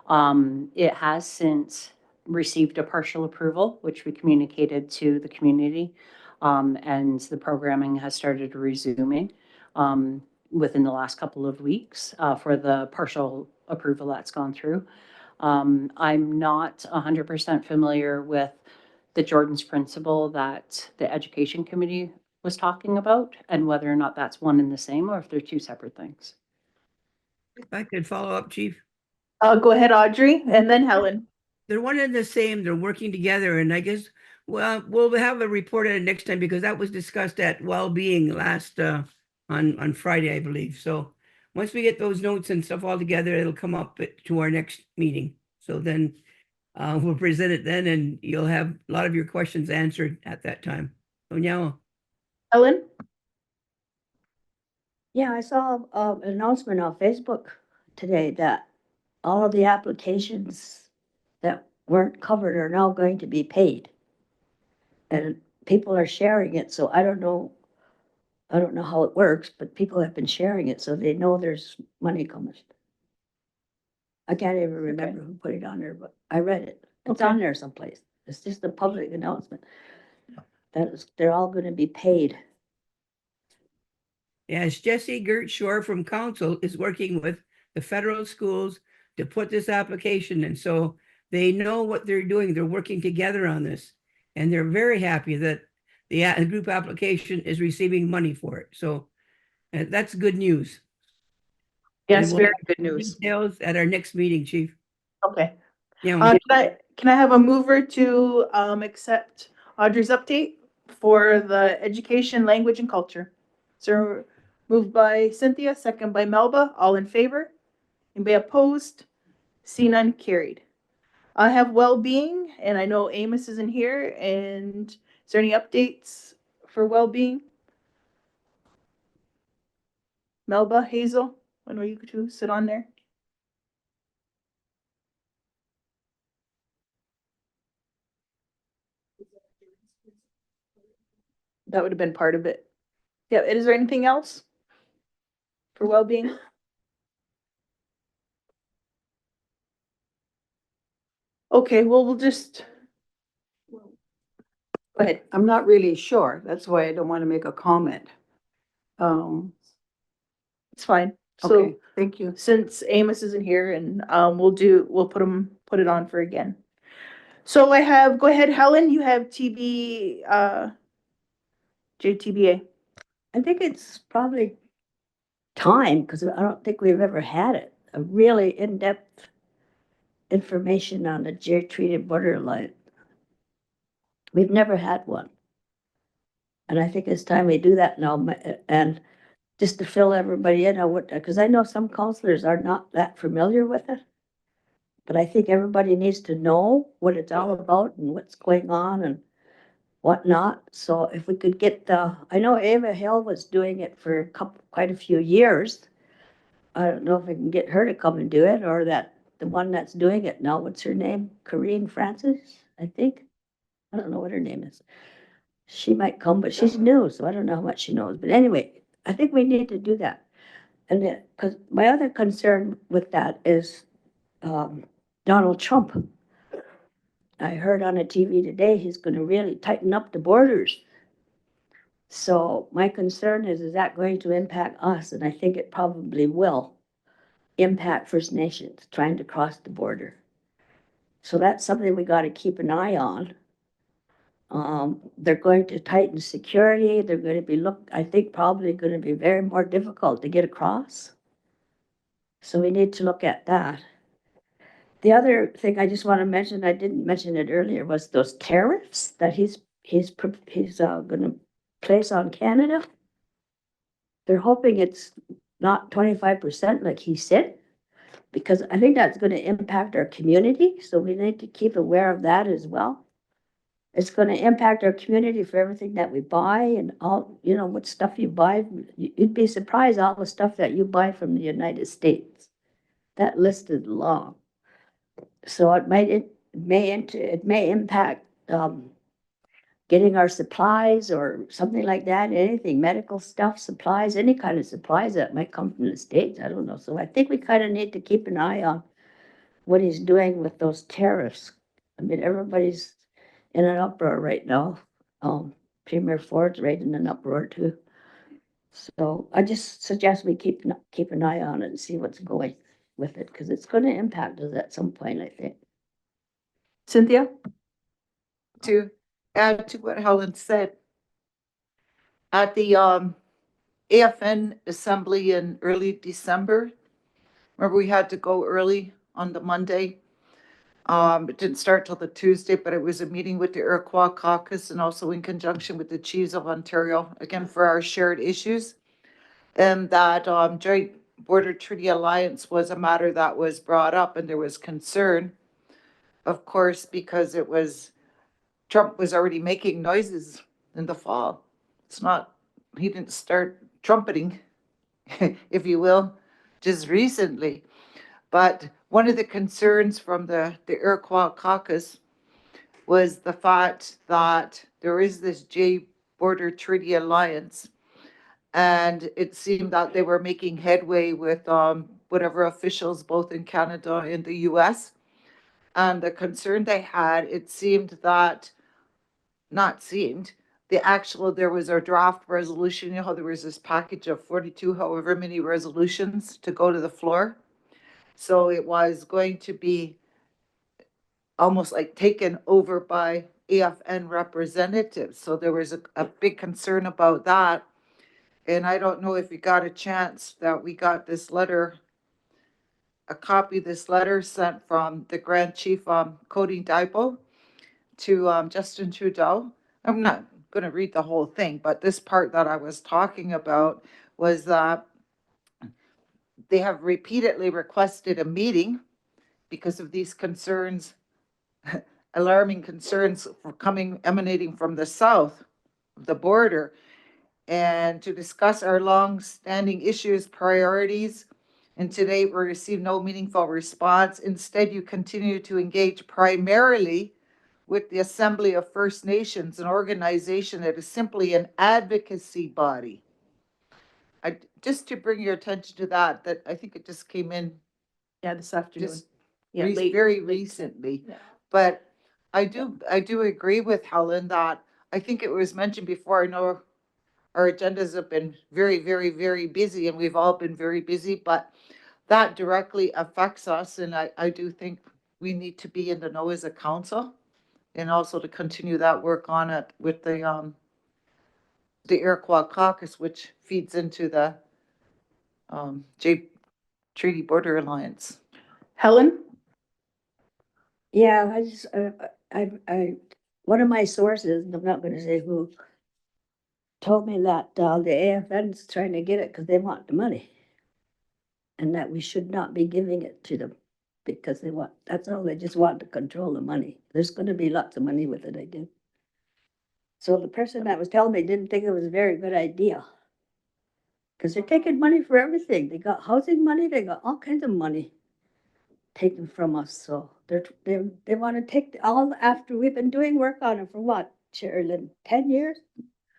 It has since received a partial approval, which we communicated to the community. And the programming has started resuming within the last couple of weeks for the partial approval that's gone through. I'm not 100% familiar with the Jordan's principle that the education committee was talking about and whether or not that's one and the same or if they're two separate things. If I could follow up, Chief. Go ahead, Audrey, and then Helen. They're one and the same. They're working together, and I guess we'll have a report on it next time because that was discussed at well-being last on Friday, I believe. So once we get those notes and stuff all together, it'll come up to our next meeting. So then we'll present it then, and you'll have a lot of your questions answered at that time. So now, Helen? Yeah, I saw an announcement on Facebook today that all of the applications that weren't covered are now going to be paid. And people are sharing it, so I don't know how it works, but people have been sharing it, so they know there's money coming. I can't even remember who put it on there, but I read it. It's Okay. on there someplace. It's just a public announcement. They're all gonna be paid. yes, Jesse Gertshore from Council is working with the federal schools to put this application in. So they know what they're doing. They're working together on this. And they're very happy that the group application is receiving money for it. So that's good news. Yes, And we'll very have good news. details at our next meeting, Chief. Okay. Yeah, Can I have a mover to accept Audrey's update for the education, language, and culture? So moved by Cynthia, second by Melba. All in favor? Anybody opposed? See none, carried. I have well-being, and I know Amos isn't here. And is there any updates for well-being? Melba, Hazel, when were you to sit on there? That would have been part of it. Yeah, is there anything else for well-being? Okay, well, we'll just. Go ahead. I'm not really sure. That's why I don't want to make a comment. It's fine. Okay, So thank you. since Amos isn't here and we'll put it on for again. So go ahead, Helen, you have JTBA. I think it's probably time, because I don't think we've ever had it, a really in-depth information on the treated borderline. We've never had one. And I think it's time we do that now, and just to fill everybody in on what, because I know some counselors are not that familiar with it. But I think everybody needs to know what it's all about and what's going on and whatnot. So if we could get I know Ava Hill was doing it for quite a few years. I don't know if we can get her to come and do it, or the one that's doing it now, what's her name? Corinne Francis, I think. I don't know what her name is. She might come, but she's new, so I don't know how much she knows. But anyway, I think we need to do that. And because my other concern with that is Donald Trump. I heard on the TV today he's going to really tighten up the borders. So my concern is that going to impact us? And I think it probably will impact First Nations trying to cross the border. So that's something we got to keep an eye on. They're going to tighten security. They're going to be I think probably going to be very more difficult to get across. So we need to look at that. The other thing I just want to mention, I didn't mention it earlier, was those tariffs that he's going to place on Canada. They're hoping it's not 25% like he said, because I think that's going to impact our community. So we need to keep aware of that as well. It's going to impact our community for everything that we buy and all, what stuff you buy. You'd be surprised all the stuff that you buy from the United States. That list is long. So it may impact getting our supplies or something like that, anything, medical stuff, supplies, any kind of supplies that might come from the States. I don't know. So I think we kind of need to keep an eye on what he's doing with those tariffs. I mean, everybody's in an uproar right now. Premier Ford's right in an uproar too. So I just suggest we keep an eye on it and see what's going with it, because it's going to impact us at some point, I think. Cynthia? To add to what Helen said, at the AFN assembly in early December, remember we had to go early on the Monday. It didn't start till the Tuesday, but it was a meeting with the Iroquois caucus and also in conjunction with the Chiefs of Ontario, again, for our shared issues. And that Joint Border Treaty Alliance was a matter that was brought up, and there was concern, of course, because Trump was already making noises in the fall. He didn't start trumpeting, if you will, just recently. But one of the concerns from the Iroquois caucus was the fact that there is this Border Treaty Alliance, and it seemed that they were making headway with whatever officials both in Canada and the US. And the concern they had, it seemed that, not seemed, there was a draft resolution, how there was this package of 42, however many resolutions to go to the floor. So it was going to be almost like taken over by AFN representatives. So there was a big concern about that. And I don't know if you got a chance that we got this letter a copy of this letter sent from the Grand Chief, Cody Dipo to, Justin Trudeau. I'm not gonna read the whole thing, but this part that I was talking about was that they have repeatedly requested a meeting because of these concerns, alarming concerns emanating from the south, the border, and to discuss our long-standing issues, priorities. And today we received no meaningful response. Instead, you continue to engage primarily with the Assembly of First Nations, an organization that is simply an advocacy body. Just to bring your attention to that I think it just came in Yeah, this afternoon. just Yeah, late. very recently. Yeah. But I do agree with Helen that I think it was mentioned before. I know our agendas have been very, very, very busy, and we've all been very busy, but that directly affects us. And I do think we need to be in the know as a council, and also to continue that work on it with the Iroquois caucus, which feeds into the Treaty Border Alliance. Helen? Yeah, one of my sources, and I'm not gonna say who, told me that, the AFN's trying to get it because they want the money. And that we should not be giving it to them because that's all, they just want to control the money. There's gonna be lots of money with it, I do. So the person that was telling me didn't think it was a very good idea. Cause they're taking money for everything. They got housing money, they got all kinds of money taken from us, so they wanna take all, after we've been doing work on it for what, Sherilyn, 10 years?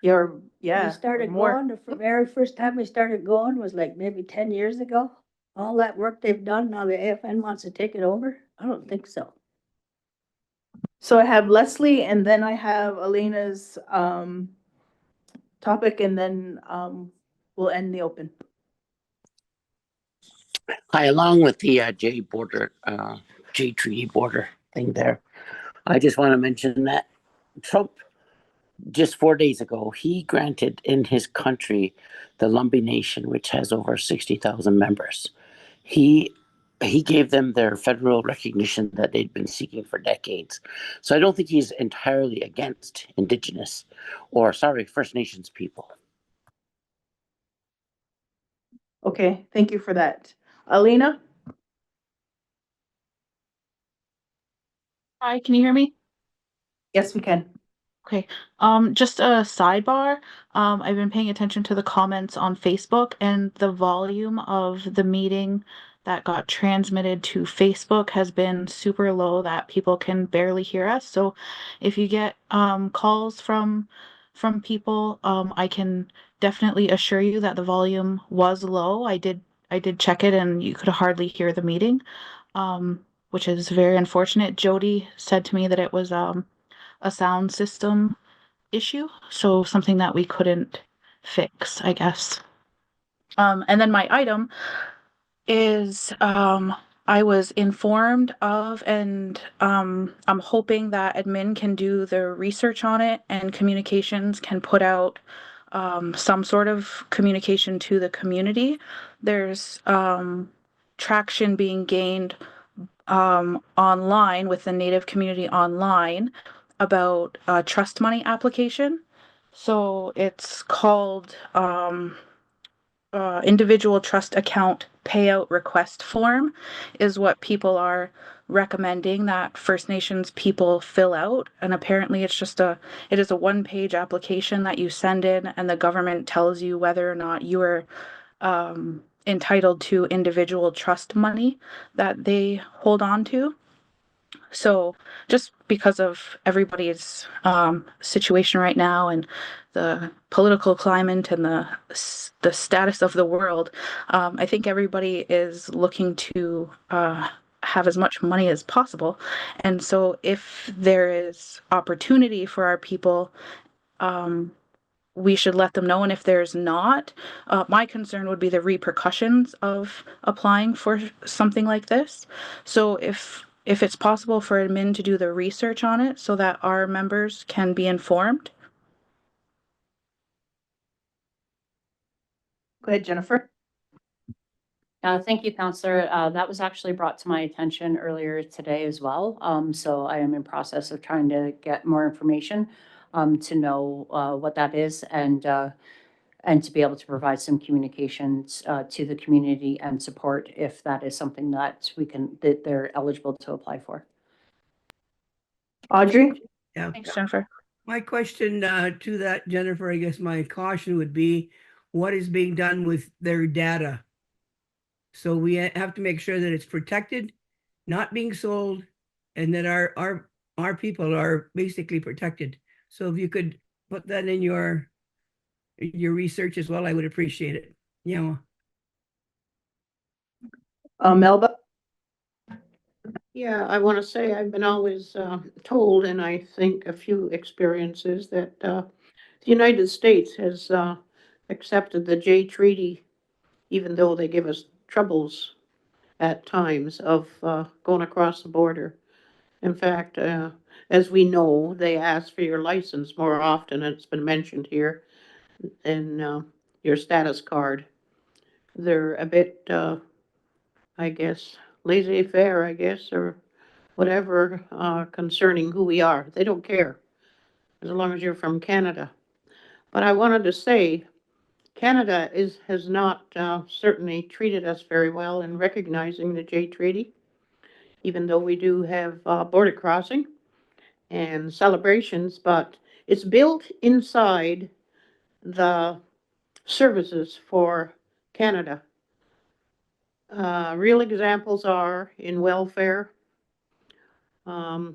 Yeah, We started going, the very first time we started going was like maybe 10 years ago. All that work they've done, now the AFN wants to take it over? I don't think so. So I have Leslie, and then I have Elena's topic, and then we'll end the open. Hi, along with the J treaty border thing there, I just want to mention that Trump, just 4 days ago, he granted in his country the Lumbee Nation, which has over 60,000 members. He gave them their federal recognition that they'd been seeking for decades. So I don't think he's entirely against Indigenous, First Nations people. Okay, thank you for that. Alina? Hi, can you hear me? Yes, we can. Okay, just a sidebar. I've been paying attention to the comments on Facebook, and the volume of the meeting that got transmitted to Facebook has been super low, that people can barely hear us. So if you get calls from people, I can definitely assure you that the volume was low. I did check it, and you could hardly hear the meeting, which is very unfortunate. Jody said to me that it was a sound system issue, so something that we couldn't fix, I guess. And then my item is I was informed of, and I'm hoping that admin can do the research on it, and communications can put out some sort of communication to the community. There's traction being gained online with the Native community online about a trust money application. So it's called individual trust account payout request form is what people are recommending that First Nations people fill out. And apparently it is a 1-page application that you send in, and the government tells you whether or not you are entitled to individual trust money that they hold on to. So just because of everybody's situation right now, and the political climate, and the status of the world, I think everybody is looking to have as much money as possible. And so if there is opportunity for our people, we should let them know. And if there's not, my concern would be the repercussions of applying for something like this. So if it's possible for admin to do the research on it so that our members can be informed. Go ahead, Jennifer. Thank you, Counselor. That was actually brought to my attention earlier today as well. So I am in process of trying to get more information to know what that is and to be able to provide some communications to the community and support if that is something that that they're eligible to apply for. Audrey? Yeah. Thanks, Jennifer. My question to that, Jennifer, I guess my caution would be, what is being done with their data? So we have to make sure that it's protected, not being sold, and that our people are basically protected. So if you could put that in your research as well, I would appreciate it. Yeah. Melba? Yeah, I want to say I've been always told, and I think a few experiences, that the United States has accepted the Jay Treaty, even though they give us troubles at times of going across the border. In fact, as we know, they ask for your license more often, and it's been mentioned here, than your status card. They're a bit, I guess, laissez-faire, I guess, or whatever concerning who we are. They don't care as long as you're from Canada. But I wanted to say Canada has not certainly treated us very well in recognizing the Jay Treaty, even though we do have border crossing and celebrations, but it's built inside the services for Canada. Real examples are in welfare. I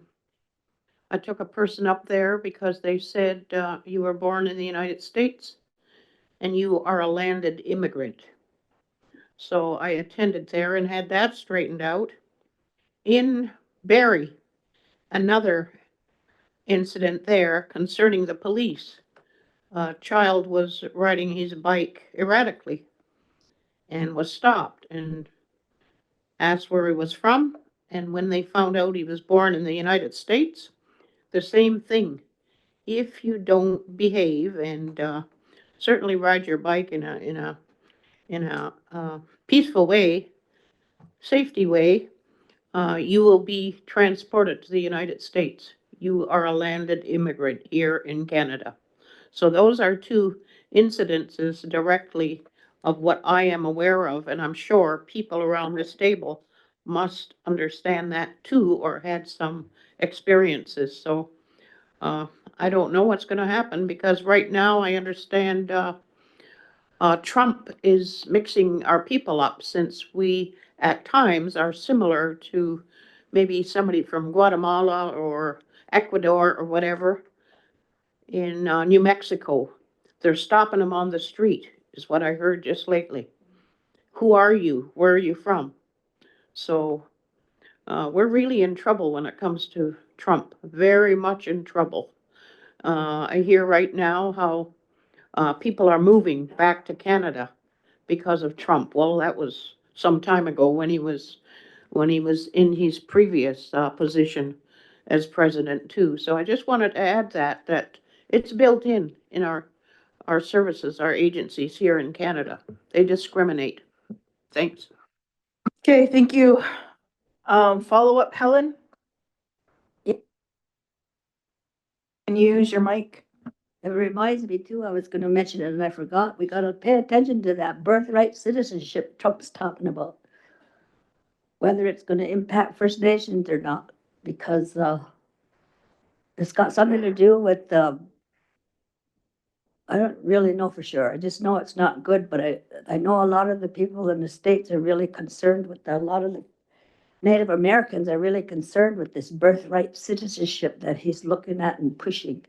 took a person up there because they said, you were born in the United States and you are a landed immigrant. So I attended there and had that straightened out. In Barrie, another incident there concerning the police. A child was riding his bike erratically and was stopped and asked where he was from. And when they found out he was born in the United States, the same thing. If you don't behave and certainly ride your bike in a peaceful way, safety way, you will be transported to the United States. You are a landed immigrant here in Canada. So those are two incidences directly of what I am aware of, and I'm sure people around this table must understand that too, or had some experiences. So I don't know what's going to happen, because right now I understand Trump is mixing our people up, since we at times are similar to maybe somebody from Guatemala or Ecuador or whatever in New Mexico. They're stopping them on the street, is what I heard just lately. Who are you? Where are you from? So we're really in trouble when it comes to Trump, very much in trouble. I hear right now how people are moving back to Canada because of Trump. Well, that was some time ago when he was in his previous position as president too. So I just wanted to add that it's built in our services, our agencies here in Canada. They discriminate. Thanks. Okay, thank you. Follow up, Helen? Yep. Can you use your mic? It reminds me too, I was gonna mention it and I forgot, we gotta pay attention to that birthright citizenship Trump's talking about. Whether it's gonna impact First Nations or not, because, it's got something to do with, I don't really know for sure. I just know it's not good, but I know a lot of the people in the States are really concerned with a lot of the Native Americans are really concerned with this birthright citizenship that he's looking at and pushing.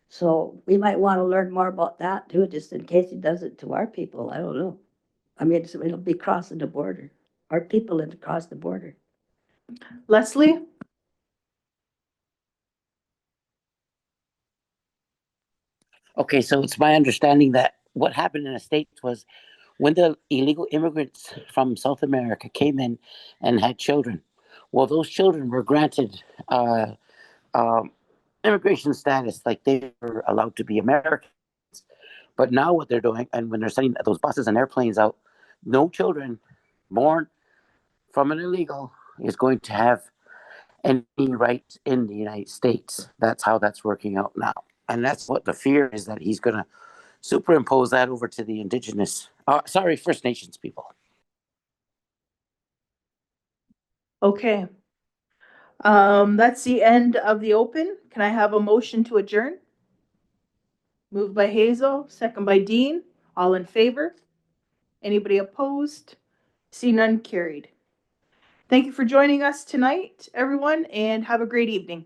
So we might want to learn more about that too, just in case he does it to our people. I don't know. I mean, it'll be crossing the border. Our people will cross the border. Leslie? Okay, so it's my understanding that what happened in the States was when the illegal immigrants from South America came in and had children, well, those children were granted immigration status, like they were allowed to be American. But now what they're doing, and when they're sending those buses and airplanes out, no children born from an illegal is going to have any rights in the United States. That's how that's working out now. And that's what the fear is, that he's going to superimpose that over to the Indigenous, First Nations people. Okay. That's the end of the open. Can I have a motion to adjourn? Moved by Hazel, second by Dean. All in favor? Anybody opposed? See none, carried. Thank you for joining us tonight, everyone, and have a great evening.